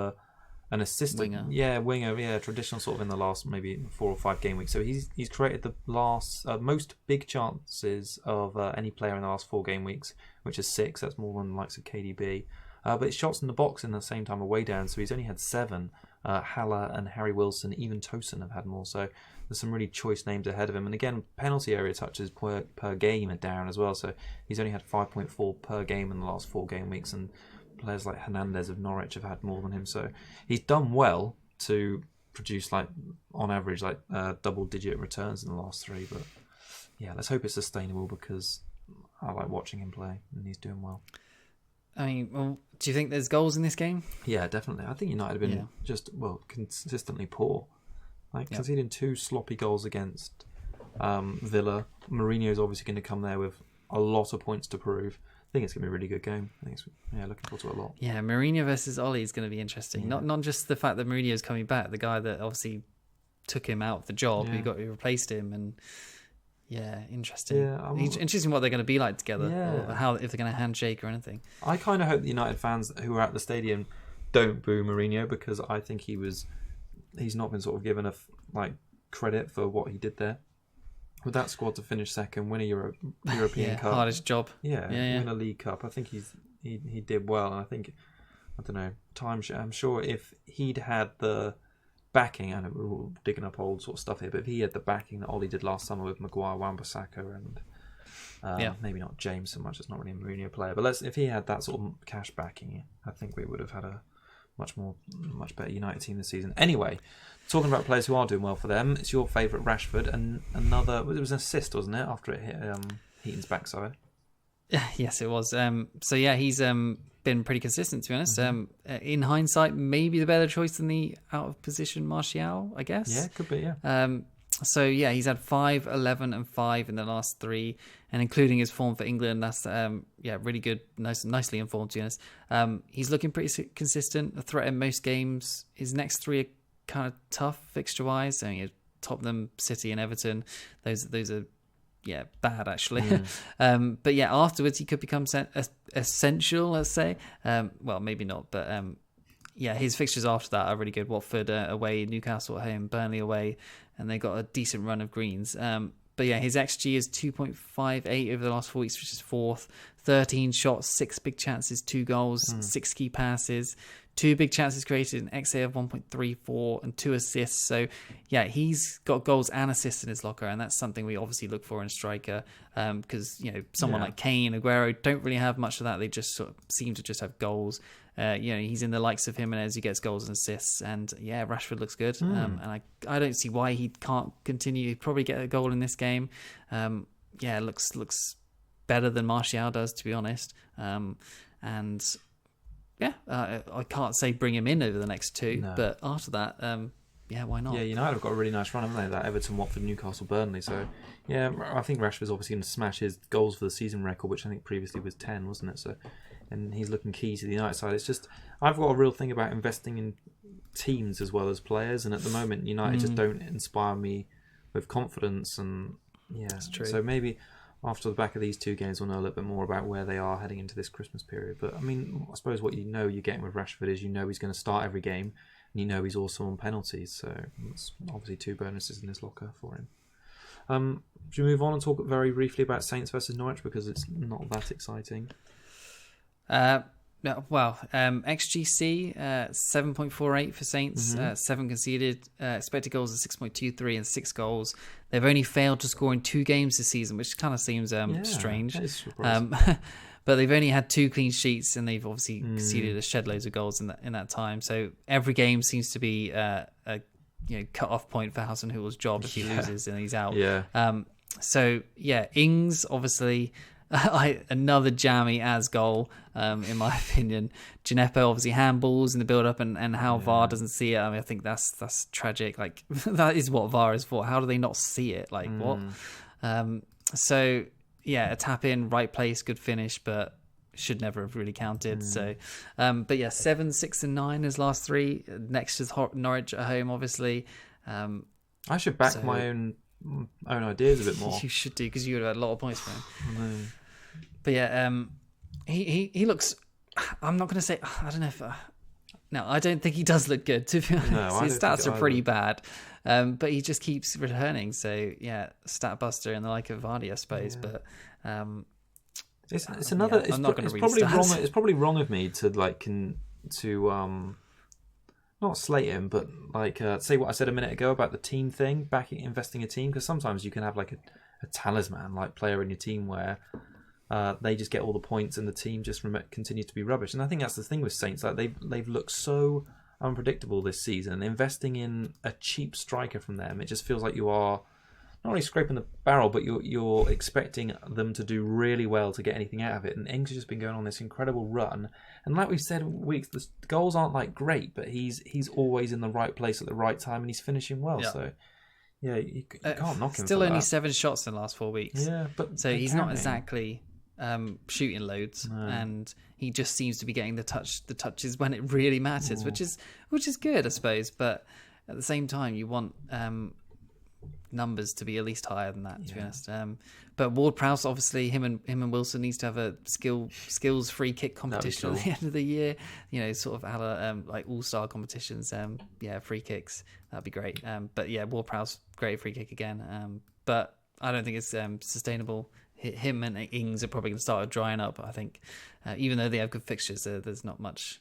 an assistant winger, traditional sort of in the last maybe 4 or 5 game weeks. So he's created the last most big chances of any player in the last 4 game weeks, which is 6. That's more than the likes of KDB. But his shots in the box in the same time are way down. So he's only had 7. Haller and Harry Wilson, even Tosin have had more. So there's some really choice names ahead of him. And again, penalty area touches per game are down as well. So he's only had 5.4 per game in the last 4 game weeks, and players like Hernandez of Norwich have had more than him. So he's done well to produce, like, on average, like double-digit returns in the last 3. But yeah, let's hope it's sustainable, because I like watching him play, and he's doing well. I mean, do you think there's goals in this game? Yeah, definitely. I think United have been consistently poor. Conceding 2 sloppy goals against Villa. Mourinho's obviously going to come there with a lot of points to prove. I think it's going to be a really good game. I think looking forward to it a lot. Yeah, Mourinho versus Ole is going to be interesting. Yeah. Not just the fact that Mourinho's coming back, the guy that obviously took him out of the job, who replaced him, and interesting. Yeah, interesting what they're going to be like together, or if they're going to handshake or anything. I kind of hope the United fans who are at the stadium don't boo Mourinho, because I think he's not been sort of given credit for what he did there. With that squad to finish second, win a European Cup, hardest job. Win a League Cup. I think he did well, and I think, I don't know, I'm sure if he'd had the backing, I know we're all digging up old sort of stuff here, but if he had the backing that Ollie did last summer with Maguire, Wan-Bissaka, and maybe not James so much, it's not really a Mourinho player, but if he had that sort of cash backing, I think we would have had a much better United team this season. Anyway, talking about players who are doing well for them, it's your favourite Rashford, and it was an assist, wasn't it, after it hit Heaton's backside? Yes, it was. He's been pretty consistent, to be honest. In hindsight, maybe the better choice than the out of position Martial, I guess. Yeah, could be. Yeah. He's had 5, 11, and 5 in the last 3, and including his form for England, that's really good, nicely informed, to be honest. He's looking pretty consistent, a threat in most games. His next 3 are kind of tough fixture wise. I mean, Tottenham, City, and Everton. Those are bad actually. But afterwards he could become essential, let's say. Well, maybe not, but his fixtures after that are really good. Watford away, Newcastle at home, Burnley away, and they got a decent run of greens. His XG is 2.58 over the last 4 weeks, which is 4th. 13 shots, 6 big chances, 2 goals, 6 key passes, 2 big chances created, an XA of 1.34, and 2 assists. So, he's got goals and assists in his locker, and that's something we obviously look for in a striker, because someone like Kane, Aguero don't really have much of that. They just sort of seem to just have goals. He's in the likes of Jimenez, who gets goals and assists, and Rashford looks good. And I don't see why he can't continue. He'd probably get a goal in this game. Looks better than Martial does, to be honest. I can't say bring him in over the next 2, but after that, why not? Yeah, United have got a really nice run, haven't they? That Everton, Watford, Newcastle, Burnley. So, I think Rashford's obviously going to smash his goals for the season record, which I think previously was 10, wasn't it? So, and he's looking key to the United side. It's just, I've got a real thing about investing in teams as well as players, and at the moment, United just don't inspire me with confidence. And that's true. So maybe after the back of these 2 games, we'll know a little bit more about where they are heading into this Christmas period. But I mean, I suppose what you're getting with Rashford is he's going to start every game, and he's also on penalties. So that's obviously 2 bonuses in his locker for him. Should we move on and talk very briefly about Saints versus Norwich, because it's not that exciting? No, well, XGC 7.48 for Saints, 7 conceded, expected goals are 6.23 and 6 goals. They've only failed to score in 2 games this season, which kind of seems strange. That is surprising. But they've only had 2 clean sheets, and they've obviously conceded a shed loads of goals in that time. So every game seems to be a cut-off point for Hasenhutl's job if he loses and he's out. Yeah. Ings obviously. Another jammy as goal, in my opinion. Gineppo obviously handballs in the build-up, and how VAR doesn't see it. I mean, I think that's tragic. Like, that is what VAR is for. How do they not see it? Like, what? A tap in, right place, good finish, but should never have really counted. So, 7, 6, and 9 as last 3. Next is Norwich at home, obviously. I should back my own ideas a bit more. You should do, because you would have had a lot of points for him. I know. But he looks. I'm not going to say. I don't know if. No, I don't think he does look good. To be honest, No, his stats are pretty bad. But he just keeps returning. So stat buster and the like of Vardy, I suppose. Yeah. But it's another. It's probably wrong of me to not slate him, but say what I said a minute ago about the team thing, investing a team, because sometimes you can have like a talisman like player in your team where they just get all the points and the team just continues to be rubbish. And I think that's the thing with Saints. Like they've looked so unpredictable this season. Investing in a cheap striker from them, it just feels like you are not only scraping the barrel, but you're expecting them to do really well to get anything out of it. And Ings has just been going on this incredible run. And like we've said weeks, the goals aren't like great, but he's always in the right place at the right time, and he's finishing well. Yeah. So you can't knock him. Still only 7 shots in the last 4 weeks. Yeah, but so he's not exactly shooting loads, and he just seems to be getting the touches when it really matters, which is good, I suppose. But at the same time, you want numbers to be at least higher than that, to be honest. But Ward-Prowse, obviously, him and Wilson needs to have a skills free kick competition at the end of the year. Sort of like all-star competitions. Free kicks, that'd be great. Ward-Prowse, great free kick again. But I don't think it's sustainable. Him and Ings are probably going to start drying up, I think. Even though they have good fixtures, there's not much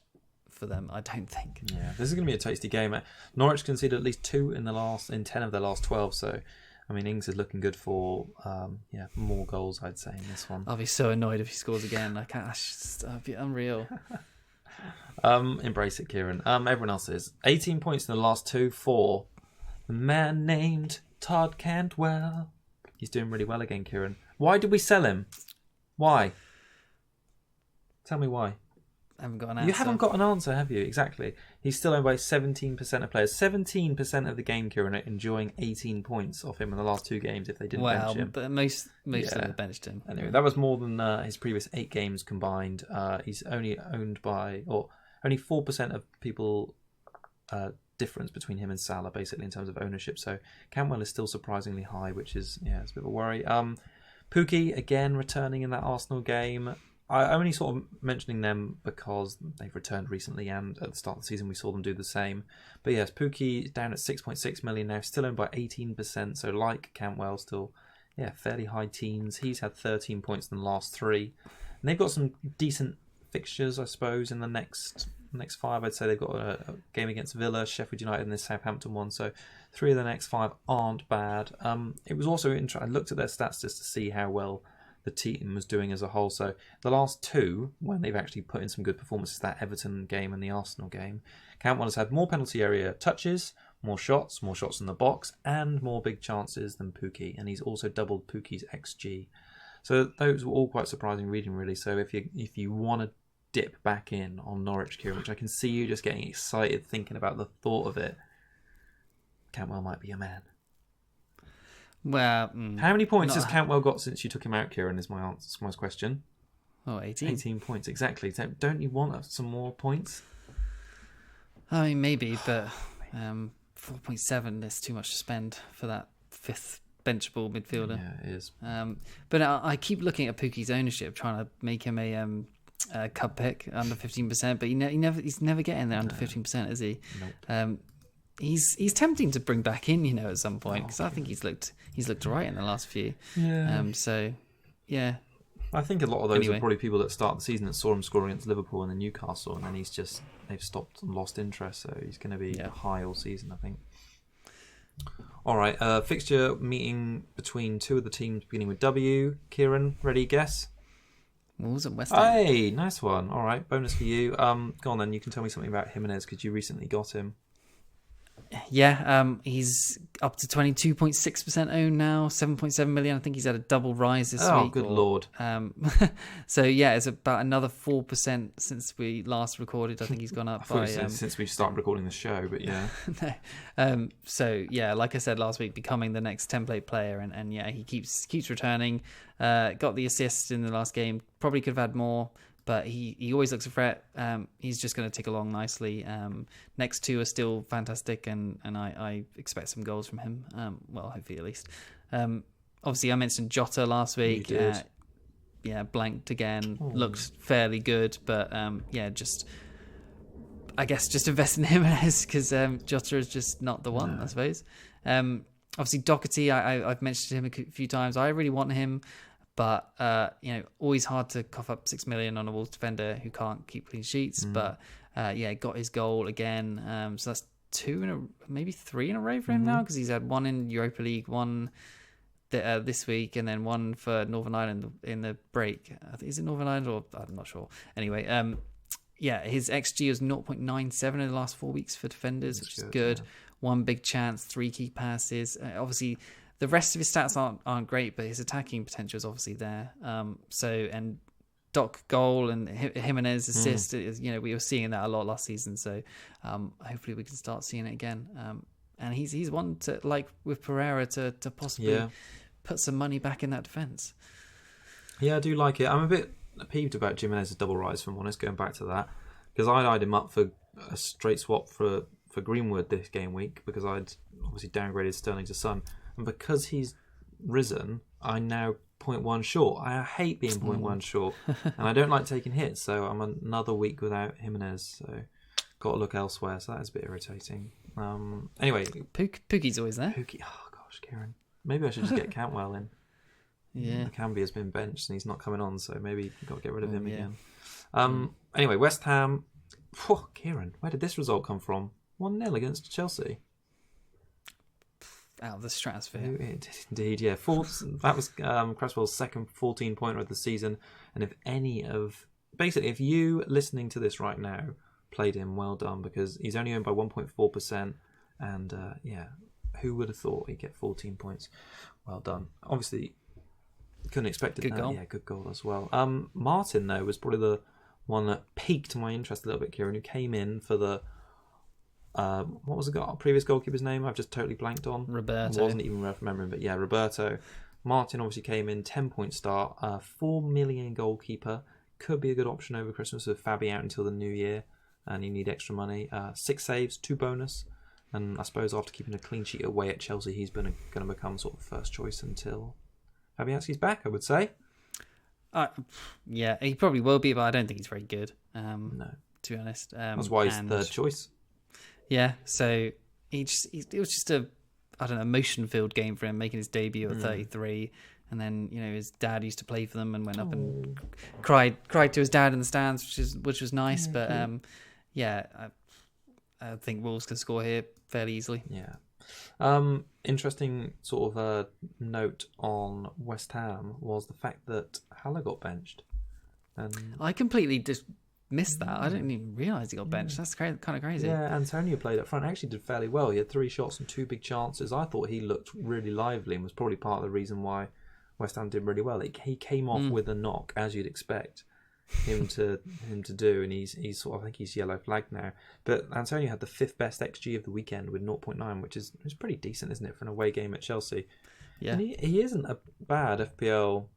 for them, I don't think. Yeah, this is going to be a tasty game. Norwich conceded at least 2 in 10 of their last 12, so I mean Ings is looking good for more goals, I'd say, in this one. I'll be so annoyed if he scores again. That'd be unreal. Embrace it, Kieran. Everyone else is 18 points in the last 2 for the man named Todd Cantwell. He's doing really well again, Kieran. Why did we sell him? Why? Tell me why. I haven't got an answer. You haven't got an answer, have you? Exactly. He's still owned by 17% of players. 17% of the game, Kieran, are enjoying 18 points off him in the last 2 games if they didn't bench him. But most of them benched him. Anyway, that was more than his previous 8 games combined. He's only owned by, or only 4% of people difference between him and Salah, basically, in terms of ownership. So Cantwell is still surprisingly high, which is, it's a bit of a worry. Pookie, again, returning in that Arsenal game. I only sort of mentioning them because they've returned recently, and at the start of the season we saw them do the same. But yes, Pookie down at 6.6 million now, still owned by 18%. So like Cantwell, still fairly high teens. He's had 13 points in the last 3, and they've got some decent fixtures, I suppose, in the next 5. I'd say they've got a game against Villa, Sheffield United, and this Southampton one. So 3 of the next 5 aren't bad. It was also interesting. I looked at their stats just to see how well the team was doing as a whole. So the last 2, when they've actually put in some good performances, that Everton game and the Arsenal game, Cantwell has had more penalty area touches, more shots in the box, and more big chances than Pookie. And he's also doubled Pookie's XG. So those were all quite surprising reading, really. So if you want to dip back in on Norwich, Kieran, which I can see you just getting excited thinking about the thought of it, Cantwell might be a man. Well, how many points has Cantwell got since you took him out, Kieran, is my question. 18. 18 points, exactly. So don't you want some more points? I mean, maybe, but 4.7 is too much to spend for that 5th benchable midfielder. Yeah, it is. But I keep looking at Pookie's ownership, trying to make him a cub pick under 15%, but he's never getting there under 15%, is he? Nope. He's tempting to bring back in, at some point, because I think he's looked right in the last few. Yeah. I think a lot of those Anyway. are probably people that start the season that saw him scoring against Liverpool and then Newcastle, and then they've stopped and lost interest, so he's going to be high all season, I think. All right, fixture meeting between two of the teams beginning with W. Kieran, ready, guess? Wolves and West Ham. Hey, nice one. All right, bonus for you. Go on then, you can tell me something about Jimenez because you recently got him. Yeah, he's up to 22.6% owned now, 7.7 million. I think he's had a double rise this week. Oh, good lord. So yeah, it's about another 4% since we last recorded. I think he's gone up by... since we started recording the show, but yeah. No. So yeah, like I said last week, becoming the next template player, and yeah, he keeps returning. Got the assist in the last game. Probably could have had more, but he always looks a threat. He's just going to tick along nicely. Next two are still fantastic, and I expect some goals from him. Well, hopefully at least. Obviously, I mentioned Jota last week. You did. Yeah, blanked again. Looked fairly good, but yeah, I guess just invest in him because Jota is just not the one, I suppose. Obviously, Doherty, I've mentioned him a few times. I really want him. But, always hard to cough up 6 million on a Wolves defender who can't keep clean sheets. But, got his goal again. So that's maybe 3 in a row for him now, because he's had one in Europa League, one this week, and then one for Northern Ireland in the break. Is it Northern Ireland or I'm not sure. Anyway, his XG was 0.97 in the last 4 weeks for defenders, which is good. Yeah. One big chance, 3 key passes. Obviously, the rest of his stats aren't great, but his attacking potential is obviously there. And Doc goal and Jimenez assist, we were seeing that a lot last season. So hopefully we can start seeing it again. And he's one to, like with Pereira, to possibly put some money back in that defence. Yeah, I do like it. I'm a bit peeved about Jimenez's double rise, if I'm honest, going back to that, because I'd eyed him up for a straight swap for Greenwood this game week, because I'd obviously downgraded Sterling to Son. And because he's risen, I'm now 0.1 short. I hate being 0.1 short. And I don't like taking hits. So I'm another week without Jimenez. So got to look elsewhere. So that is a bit irritating. Anyway. Pookie's always there. Pookie. Oh, gosh, Kieran. Maybe I should just get Cantwell in. Yeah. Canby has been benched and he's not coming on. So maybe you've got to get rid of him again. Anyway, West Ham. Kieran, where did this result come from? 1-0 against Chelsea. Out of the stratosphere. Indeed, yeah. That was Cresswell's second 14-pointer of the season. And if you listening to this right now played him, well done, because he's only owned by 1.4%. And who would have thought he'd get 14 points? Well done. Obviously, couldn't expect it. Good goal. Yeah, good goal as well. Martin, though, was probably the one that piqued my interest a little bit, Kieran, who came in for the what was the previous goalkeeper's name? I've just totally blanked on. Roberto. I wasn't even remembering, but yeah, Roberto. Martin obviously came in, 10-point start, 4 million goalkeeper. Could be a good option over Christmas with Fabi out until the new year, and you need extra money. 6 saves, 2 bonus, and I suppose after keeping a clean sheet away at Chelsea, he's going to become sort of first choice until Fabianski's back, I would say. Yeah, he probably will be, but I don't think he's very good. No, to be honest. That's why he's third choice. Yeah, so it was just a emotion-filled game for him, making his debut at 33, and then his dad used to play for them and went up and cried to his dad in the stands, which was nice. But I think Wolves can score here fairly easily. Yeah. Interesting sort of note on West Ham was the fact that Haller got benched. And I completely just missed that. I didn't even realise he got benched. That's kind of crazy. Yeah, Antonio played up front. Actually did fairly well. He had 3 shots and 2 big chances. I thought he looked really lively and was probably part of the reason why West Ham did really well. He came off with a knock, as you'd expect him to do, and he's sort of, I think he's yellow flagged now. But Antonio had the 5th best XG of the weekend with 0.9, which is pretty decent, isn't it, for an away game at Chelsea? Yeah, and he isn't a bad FPL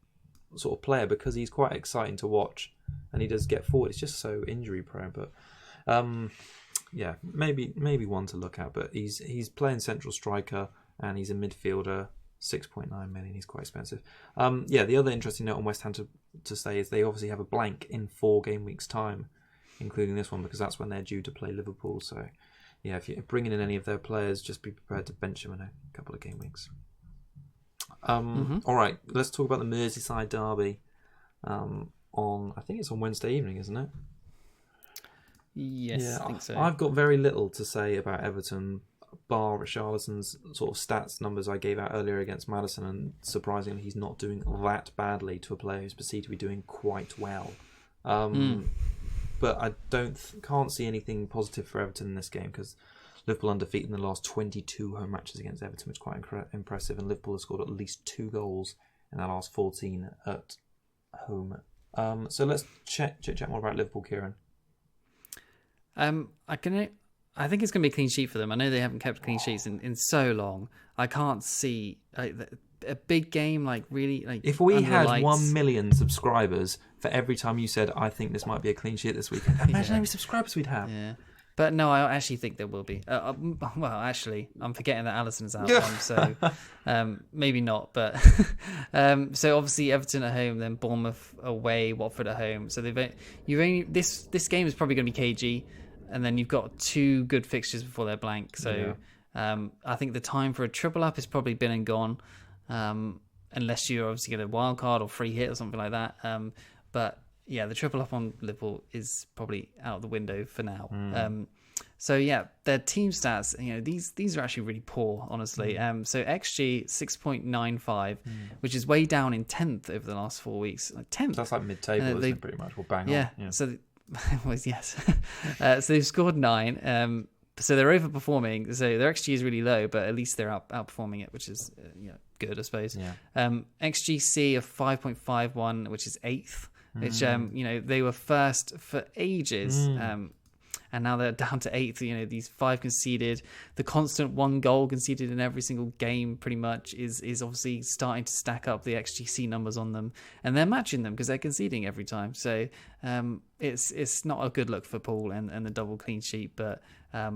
sort of player because he's quite exciting to watch. And he does get forward. It's just so injury prone, but maybe one to look at. But he's playing central striker and he's a midfielder. 6.9 million. He's quite expensive. The other interesting note on West Ham to say is they obviously have a blank in 4 game weeks time, including this one, because that's when they're due to play Liverpool. So yeah, if you're bringing in any of their players, just be prepared to bench them in a couple of game weeks. All right, let's talk about the Merseyside derby. I think it's on Wednesday evening, isn't it? Yes, I think so. I've got very little to say about Everton, bar Richarlison's sort of stats numbers I gave out earlier against Maddison, and surprisingly, he's not doing that badly to a player who's perceived to be doing quite well. But I can't see anything positive for Everton in this game because Liverpool undefeated in the last 22 home matches against Everton, which is quite impressive, and Liverpool have scored at least 2 goals in their last 14 at home. So let's chat more about Liverpool, Kieran. I think it's going to be a clean sheet for them. I know they haven't kept clean sheets in so long. I can't see a big game really. If we had lights. 1 million subscribers for every time you said, I think this might be a clean sheet this week, imagine how many subscribers we'd have. Yeah. But no, I actually think there will be. Well, actually, I'm forgetting that Alisson's out, so maybe not. But so obviously Everton at home, then Bournemouth away, Watford at home. So this game is probably going to be cagey, and then you've got 2 good fixtures before they're blank. So I think the time for a triple up has probably been and gone, unless you're obviously get a wild card or free hit or something like that. But yeah, the triple up on Liverpool is probably out the window for now. So yeah, their team stats, these are actually really poor, honestly. So XG 6.95, which is way down in 10th over the last 4 weeks. 10th. That's like mid-table, isn't it, pretty much? We'll bang on. Yeah. So yes. So they've scored 9. So they're overperforming. So their XG is really low, but at least they're outperforming it, which is good, I suppose. Yeah. XGC of 5.51, which is 8th. Which they were first for ages, and now they're down to 8th. These 5 conceded, the constant 1 goal conceded in every single game, pretty much is obviously starting to stack up the XGC numbers on them, and they're matching them because they're conceding every time. So it's not a good look for Paul and the double clean sheet, but I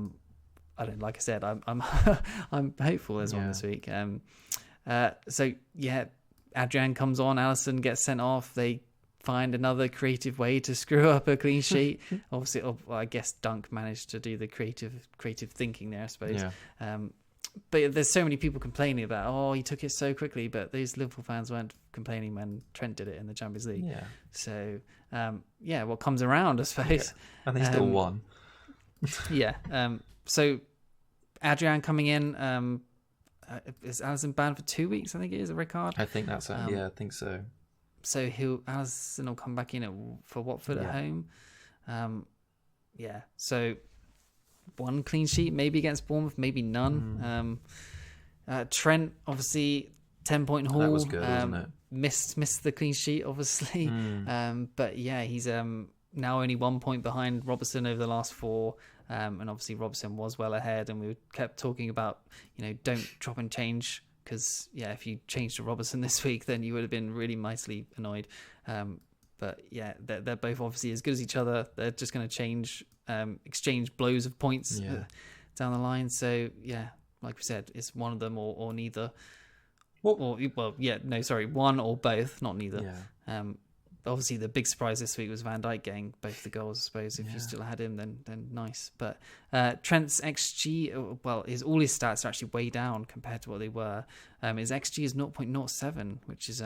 don't. Like I said, I'm I'm hopeful there's one this week. So yeah, Adrian comes on, Alisson gets sent off. They find another creative way to screw up a clean sheet. Obviously, I guess Dunk managed to do the creative thinking there, I suppose. Yeah. But there's so many people complaining about, he took it so quickly, but those Liverpool fans weren't complaining when Trent did it in the Champions League. Yeah. So, what comes around, I suppose. Yeah. And they still won. Yeah. So, Adrian coming in, is Alisson banned for 2 weeks? I think it is, a red card. I think that's it. Yeah, I think so. So Alisson will come back in for Watford at home. So 1 clean sheet, maybe against Bournemouth, maybe none. Trent, obviously, 10-point haul. That was good, wasn't it? Missed the clean sheet, obviously. But yeah, he's now only 1 point behind Robertson over the last 4. And obviously Robertson was well ahead, and we kept talking about, don't drop and change. Because, if you changed to Robertson this week, then you would have been really mightily annoyed. But, yeah, they're both obviously as good as each other. They're just going to exchange blows of points down the line. So, yeah, like we said, it's one of them or neither. One or both, not neither. Yeah. Obviously, the big surprise this week was Van Dijk getting both the goals, I suppose. If you still had him, then nice. But Trent's XG, all his stats are actually way down compared to what they were. His XG is 0.07, which is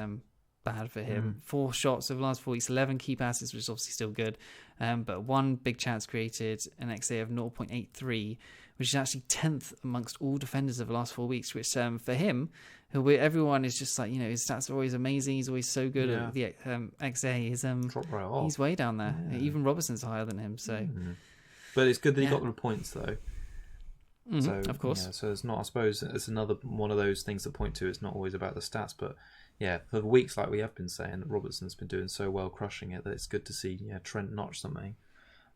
bad for him. 4 shots over the last 4 weeks, 11 key passes, which is obviously still good. But 1 big chance created, an XA of 0.83, which is actually 10th amongst all defenders of the last 4 weeks, which for him, everyone is just like, his stats are always amazing. He's always so good at the XA. He's way down there. Yeah. Even Robertson's higher than him. So, but it's good that he got the points though. So of course. So it's not. I suppose it's another one of those things to point to. It's not always about the stats, but for the weeks like we have been saying, that Robertson's been doing so well, crushing it, that it's good to see Trent notch something.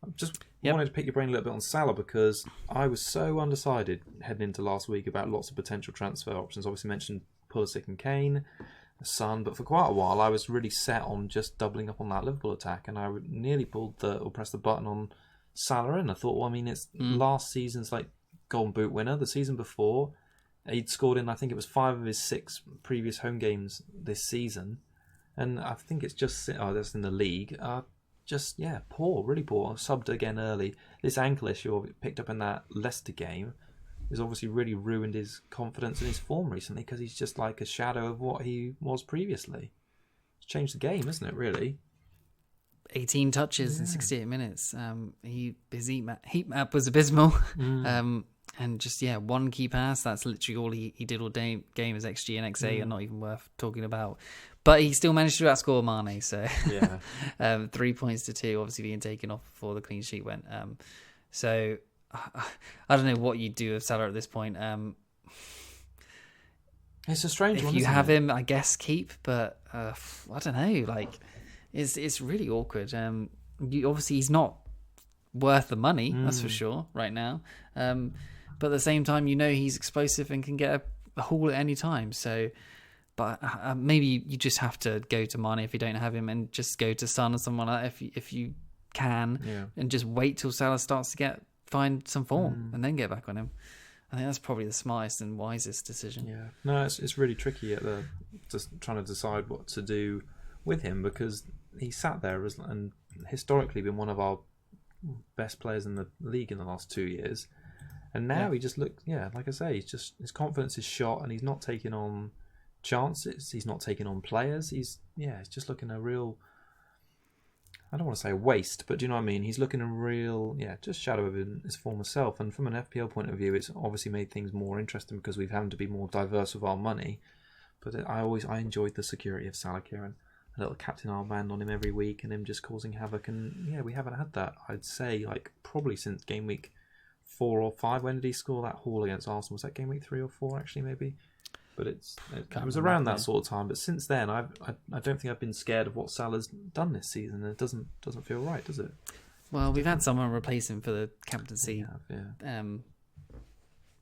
I just wanted to pick your brain a little bit on Salah, because I was so undecided heading into last week about lots of potential transfer options. Obviously mentioned Pulisic and Kane, Son, but for quite a while I was really set on just doubling up on that Liverpool attack, and I nearly pressed the button on Salah, and I thought, it's last season's Golden Boot winner. The season before, he'd scored in, I think it was 5 of his 6 previous home games this season, and I think it's just that's in the league. Poor, really poor. Subbed again early. This ankle issue picked up in that Leicester game has obviously really ruined his confidence and his form recently, because he's just like a shadow of what he was previously. changed the game, isn't it? Really. 18 touches in 68 minutes. His heat map was abysmal. And just, one key pass. That's literally all he did all day. Game. His XG and XA are not even worth talking about. But he still managed to outscore Mane. So 3 points to 2, obviously being taken off before the clean sheet went. So I don't know what you do with Salah at this point. It's a strange one. If you have him, I guess keep. But I don't know. Like, it's really awkward. Obviously, he's not worth the money. That's for sure right now. But at the same time, he's explosive and can get a haul at any time. So, but maybe you just have to go to Mane if you don't have him, and just go to Son or someone like that if you can, and just wait till Salah starts to find some form, and then get back on him. I think that's probably the smartest and wisest decision. Yeah, no, it's really tricky just trying to decide what to do with him, because he sat there and historically been one of our best players in the league in the last 2 years. And now he just looked, like I say, his confidence is shot, and he's not taking on chances. He's not taking on players. He's just looking a real, I don't want to say a waste, but do you know what I mean? He's looking a real, just shadow of his former self. And from an FPL point of view, it's obviously made things more interesting because we've had to be more diverse with our money. But I enjoyed the security of Salah Kieran. A little captain armband on him every week, and him just causing havoc. And we haven't had that, I'd say, like probably since game week 4 or 5. When did he score that haul against Arsenal? Was that game week 3 or 4 actually, maybe? But it was around that sort of time. But since then, I don't think I've been scared of what Salah's done this season. It doesn't feel right, does it? Well, we've had someone replace him for the captaincy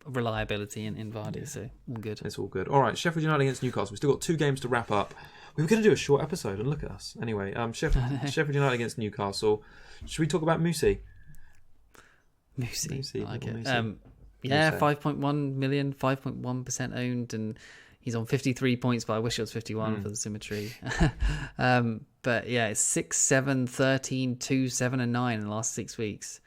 reliability in Vardy, so all good. It's all good. All right, Sheffield United against Newcastle. We've still got 2 games to wrap up. We were going to do a short episode, and look at us. Anyway, Sheffield United against Newcastle. Should we talk about Moussi? Moussi, I like it. 5.1 million, 5.1% owned, and he's on 53 points, but I wish it was 51 for the symmetry. But it's 6, 7, 13, 2, 7, and 9 in the last 6 weeks.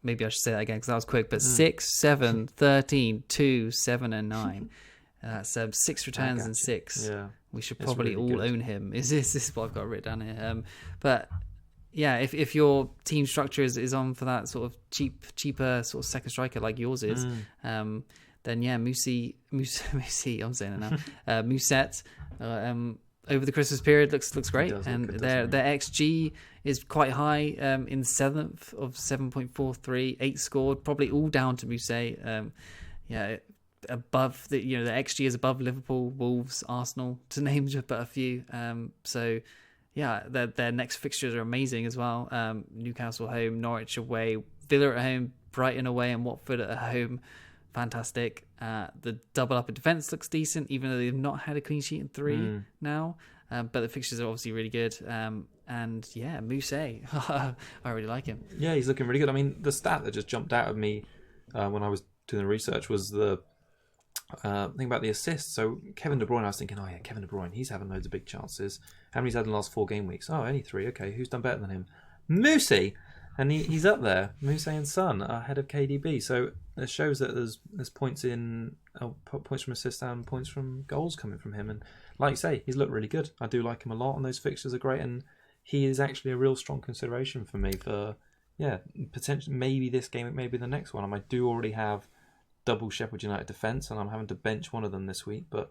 Maybe I should say that again because that was quick, but 6, 7, 13, 2, 7, and 9. That's 6 returns and 6. Yeah. We should probably really all own him. This is what I've got written down here. But if your team structure is on for that sort of cheaper sort of second striker like yours is, then Moussi, I'm saying it now. Mousset over the Christmas period looks great, and their XG is quite high in 7th of 7.43, 8 scored, probably all down to Mousset. Above the XG is above Liverpool, Wolves, Arsenal, to name but a few. Their next fixtures are amazing as well. Newcastle home, Norwich away, Villa at home, Brighton away, and Watford at home. Fantastic. The double up in defence looks decent, even though they've not had a clean sheet in 3 now. But the fixtures are obviously really good. Mousset, I really like him. Yeah, he's looking really good. I mean, the stat that just jumped out of me when I was doing the research was the thing about the assists. So Kevin De Bruyne, I was thinking, Kevin De Bruyne, he's having loads of big chances. How many's had in the last 4 game weeks? Oh, only 3. Okay, who's done better than him? Moussi! And he's up there, Moussi and Son, ahead of KDB. So it shows that there's points points from assists and points from goals coming from him. And like you say, he's looked really good. I do like him a lot, and those fixtures are great. And he is actually a real strong consideration for me for, potentially maybe this game, maybe the next one. I do already have double Sheffield United defence, and I'm having to bench one of them this week. But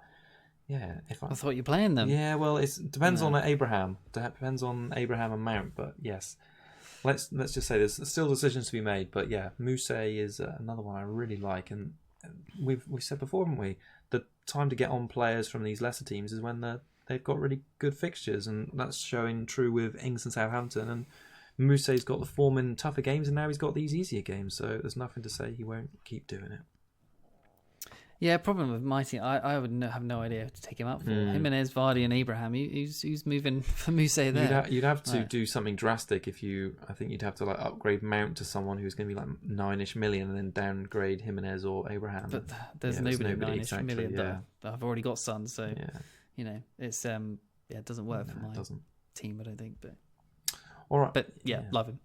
I thought you were playing them. Yeah, well, it depends on Abraham. Depends on Abraham and Mount. But yes. Let's just say there's still decisions to be made, but Moussi is another one I really like, and we've said before, haven't we? The time to get on players from these lesser teams is when they've got really good fixtures, and that's showing true with Ings and Southampton. And Moussi's got the form in tougher games, and now he's got these easier games, so there's nothing to say he won't keep doing it. Yeah, problem with my team, I would have no idea who to take him up for. Jimenez, Vardy, and Abraham. Who's moving for Moussi there? You'd have to do something drastic I think you'd have to upgrade Mount to someone who's going to be 9-ish million, and then downgrade Jimenez or Abraham. But there's nobody 9-ish million that I've already got Son, so it's it doesn't work for my team, I don't think. But all right, but love him.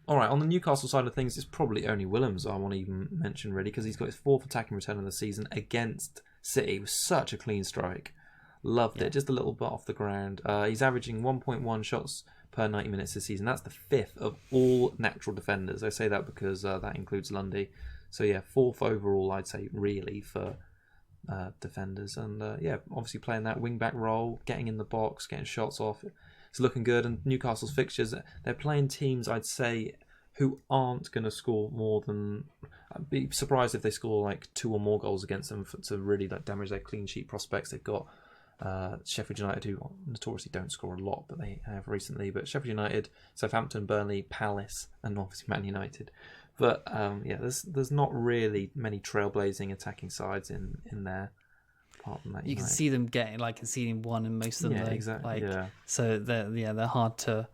All right, on the Newcastle side of things, it's probably only Willems I want to even mention really, because he's got his 4th attacking return of the season against City with such a clean strike. Loved it. Just a little bit off the ground. He's averaging 1.1 shots per 90 minutes this season. That's the 5th of all natural defenders. I say that because that includes Lundy. So yeah, 4th overall, I'd say, really, for defenders. And obviously playing that wing-back role, getting in the box, getting shots off. It's looking good. And Newcastle's fixtures, they're playing teams, I'd say, who aren't going to score more than... I'd be surprised if they score like 2 or more goals against them to really damage their clean sheet prospects. They've got Sheffield United, who notoriously don't score a lot, but they have recently. But Sheffield United, Southampton, Burnley, Palace, and obviously Man United. But there's not really many trailblazing attacking sides in there. Apart from that, you can see them getting conceding one in most of them. Yeah, exactly. So they're hard to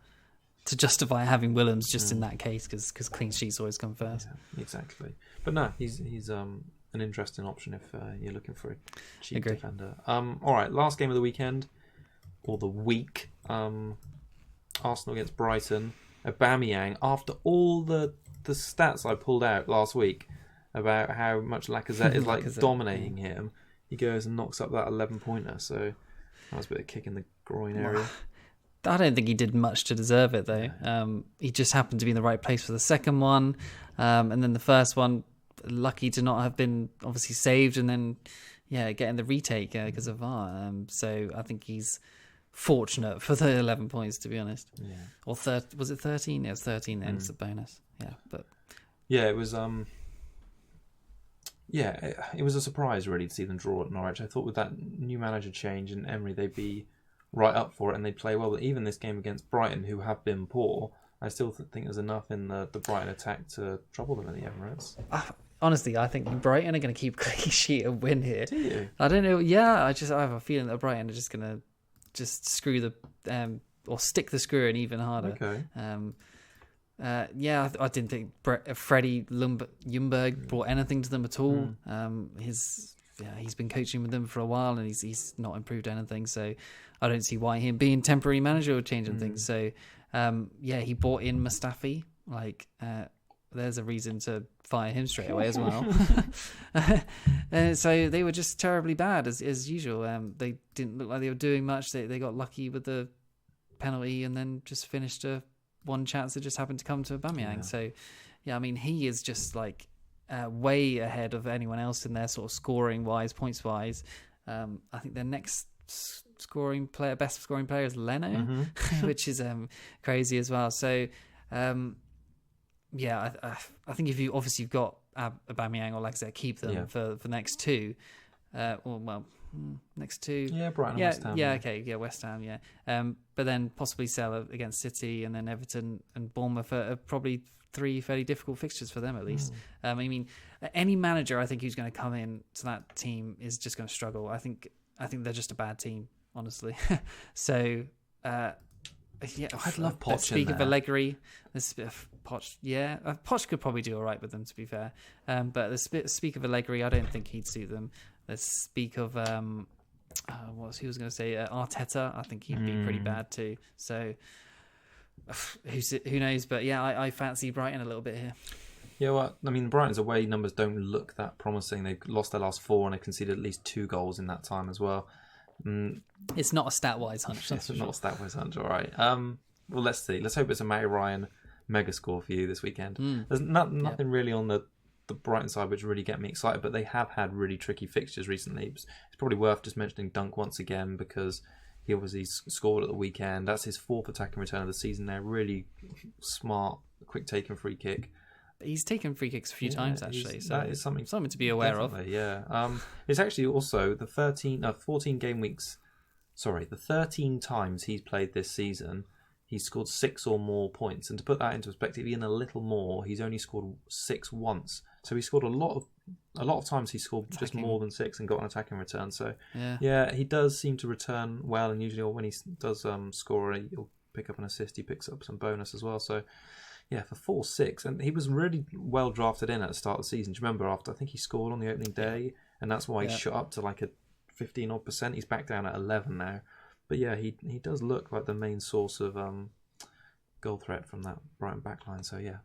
justify having Willems just in that case because clean sheets always come first. Yeah, exactly. But no, he's an interesting option if you're looking for a cheap defender. All right, last game of the weekend or the week. Arsenal against Brighton. Aubameyang, after all the stats I pulled out last week about how much Lacazette is dominating him, he goes and knocks up that 11-pointer. So that was a bit of a kick in the groin area. I don't think he did much to deserve it though. He just happened to be in the right place for the second one, and then the first one, lucky to not have been obviously saved, and then getting the retake because of VAR. So I think he's fortunate for the 11 points, to be honest. Yeah. Or was it 13? It was 13 then. It's a bonus. Yeah, but it was it was a surprise really to see them draw at Norwich. I thought with that new manager change and Emery, they'd be right up for it and they'd play well. But even this game against Brighton, who have been poor, I still think there's enough in the Brighton attack to trouble them in the Emirates. Honestly, I think Brighton are going to keep clean sheet and win here. Do you? I don't know. Yeah, I have a feeling that Brighton are just going to screw the or stick the screw in even harder. Okay. I didn't think Freddie Ljungberg brought anything to them at all. He's been coaching with them for a while and he's not improved anything. So I don't see why him being temporary manager would change anything. So he brought in Mustafi. There's a reason to fire him straight away as well. So they were just terribly bad as usual. They didn't look like they were doing much. They got lucky with the penalty and then just finished one chance that just happened to come to Aubameyang. So, he is just way ahead of anyone else in there, sort of scoring wise, points wise. I think their next best scoring player is Leno, which is crazy as well. So, I think if you've got Aubameyang or Lacazette, keep them for the next two. Next two. Yeah, Brighton and West Ham. West Ham, but then possibly sell against City and then Everton and Bournemouth are probably 3 fairly difficult fixtures for them at least. Any manager I think who's going to come in to that team is just going to struggle. I think they're just a bad team, honestly. So, I'd love Poch. Speak of Allegri, there's a bit of Poch. Yeah, Poch could probably do all right with them, to be fair. But speak of Allegri, I don't think he'd suit them. Let's speak of who was going to say Arteta. I think he'd be pretty bad too. So who knows? But I fancy Brighton a little bit here. Yeah, well, Brighton's away numbers don't look that promising. They've lost their last 4 and they conceded at least 2 goals in that time as well. It's not a stat-wise hunch. It's not a stat-wise hunch, all right. Well, let's see. Let's hope it's a Matty Ryan mega score for you this weekend. There's nothing really on the Brighton side which really get me excited, but they have had really tricky fixtures recently. It's probably worth just mentioning Dunk once again because he obviously scored at the weekend. That's his 4th attacking return of the season there. Really smart, quick taken free kick. He's taken free kicks a few times actually, so that is something to be aware of. Yeah, it's actually also the 14 game weeks. Sorry, the 13 times he's played this season, he's scored 6 or more points. And to put that into perspective, even a little more, he's only scored 6 once. So he scored a lot of times. He scored just more than 6 and got an attacking return. So he does seem to return well, and usually when he does score, he'll pick up an assist. He picks up some bonus as well. So. Yeah, for 4-6, and he was really well drafted in at the start of the season. Do you remember after I think he scored on the opening day, and that's why he shot up to like a 15-odd%. He's back down at 11 now, but yeah, he does look like the main source of goal threat from that Brighton backline. So yeah,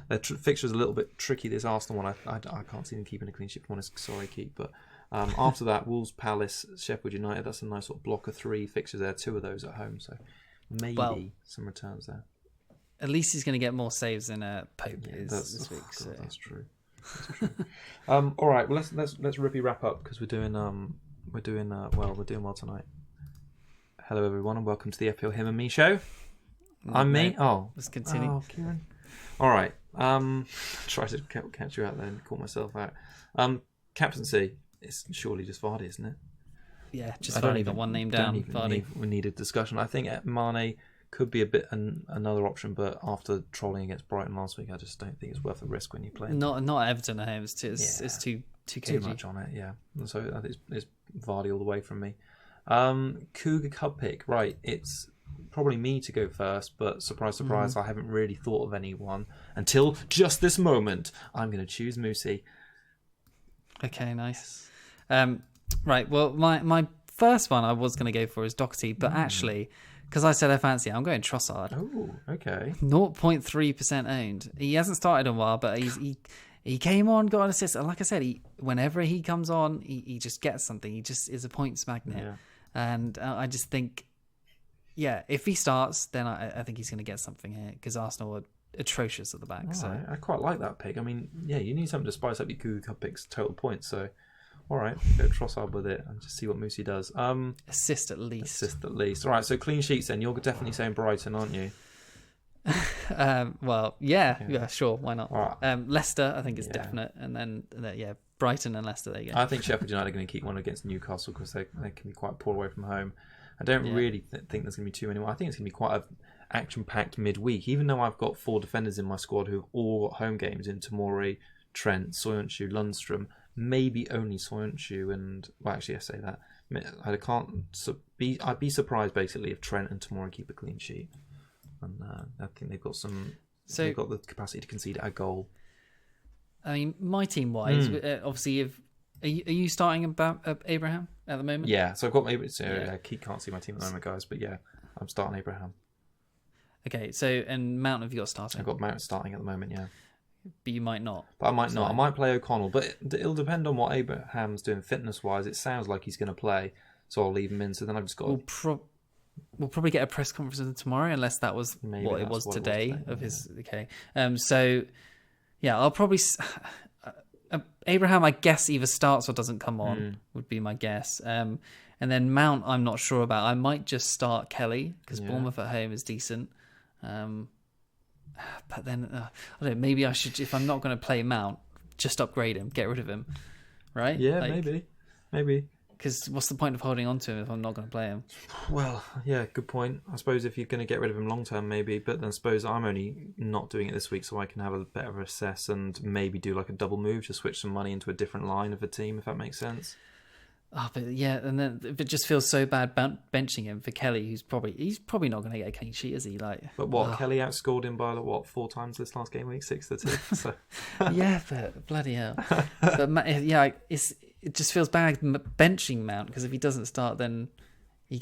their fixture is a little bit tricky. This Arsenal one, I can't see them keeping a clean sheet. Sorry, Keith, but After that, Wolves, Palace, Sheffield United. That's a nice sort of block of 3 fixtures there. 2 of those at home, so maybe some returns there. At least he's going to get more saves than Pope is this week. God, that's true. All right, well let's Rippy wrap up because we're doing well tonight. Hello everyone and welcome to the FPL Him and Me show. I'm me. Oh, let's continue. Oh, Kieran. All right. Try to catch you out there and call myself out. Captaincy. It's surely just Vardy, isn't it? Yeah, just Vardy. Got one name down. Vardy. We need a discussion. I think Mane could be a bit another option, but after trolling against Brighton last week, I just don't think it's worth the risk when you play. Not Everton at home. It's too kg. Too much on it. Yeah. So I think it's Vardy all the way from me. Cougar Cub pick. Right. It's probably me to go first, but surprise, I haven't really thought of anyone until just this moment. I'm going to choose Moosey. Okay, nice. Right, well, my first one I was going to go for is Doherty, but actually, because I said I fancy it, I'm going Trossard. Oh, okay. 0.3% owned. He hasn't started in a while, but he came on, got an assist, and like I said, whenever he comes on, he just gets something. He just is a points magnet. Yeah. And I just think, yeah, if he starts, then I think he's going to get something here, because Arsenal are atrocious at the back. So right. I quite like that pick. I mean, yeah, you need something to spice up your Cougar Cup picks total points. So, all right, go Trossard with it and just see what Moosey does. Assist at least. All right, so clean sheets then. You're definitely saying Brighton, aren't you? Well, yeah, sure, why not? Right. Leicester, I think is definite, and then Brighton and Leicester. There you go. I think Sheffield United are going to keep one against Newcastle because they can be quite poor away from home. I don't really think there's going to be too many more. I think it's going to be quite an action-packed midweek, even though I've got 4 defenders in my squad who've all got home games in Tomori, Trent, Soyuncu, Lundstrom, maybe only Soyuncu and... Well, actually, I say that. I'd be surprised, basically, if Trent and Tomori keep a clean sheet. And I think they've got they've got the capacity to concede a goal. I mean, my team-wise, obviously, are you starting about Abraham at the moment? Yeah, so I've got maybe. So Keith can't see my team at the moment, guys, but yeah, I'm starting Abraham. Okay, so and Mount have you got starting? I've got Mount starting at the moment, yeah. But you might not. But I might not. I might play O'Connell, but it'll depend on what Abraham's doing fitness-wise. It sounds like he's going to play, so I'll leave him in. So then I've just got. We'll probably get a press conference tomorrow, unless that was what it was today. Of his. Okay, so yeah, I'll probably. Abraham, I guess, either starts or doesn't come on, would be my guess. And then Mount, I'm not sure about. I might just start Kelly, because Bournemouth at home is decent. But then, I don't know, maybe I should, if I'm not going to play Mount, just upgrade him, get rid of him. Right? Yeah, maybe. Because what's the point of holding on to him if I'm not going to play him? Well, yeah, good point. I suppose if you're going to get rid of him long term, maybe. But then I suppose I'm only not doing it this week, so I can have a better assess and maybe do like a double move to switch some money into a different line of a team, if that makes sense. Oh, but yeah, and then it just feels so bad benching him for Kelly, he's probably not going to get a clean sheet, is he? But Kelly outscored him by 4 times this last game week, 6-2. So yeah, but bloody hell. But yeah, it just feels bad benching Mount, because if he doesn't start, then he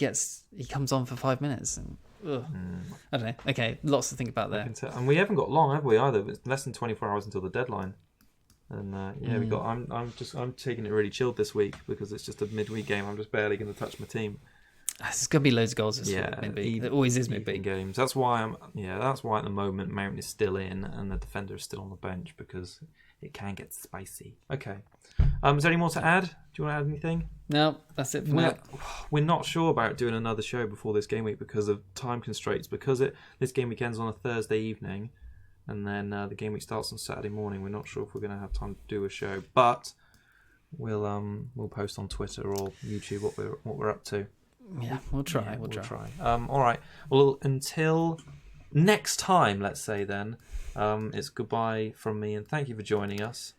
comes on for 5 minutes. And, I don't know. Okay, lots to think about there. And we haven't got long, have we? Either it's less than 24 hours until the deadline. And we got. I'm taking it really chilled this week because it's just a midweek game. I'm just barely going to touch my team. There's going to be loads of goals this week. Maybe it always is midweek games. That's why That's why at the moment Mount is still in and the defender is still on the bench, because it can get spicy. Okay. Is there any more to add? Do you want to add anything? No, that's it for now. We're not sure about doing another show before this game week because of time constraints. Because this game week ends on a Thursday evening. And then the game week starts on Saturday morning. We're not sure if we're going to have time to do a show, but we'll post on Twitter or YouTube what we're up to. Yeah, we'll try. We'll try. All right. Well, until next time, let's say then, it's goodbye from me, and thank you for joining us.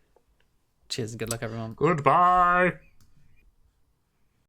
Cheers and good luck, everyone. Goodbye.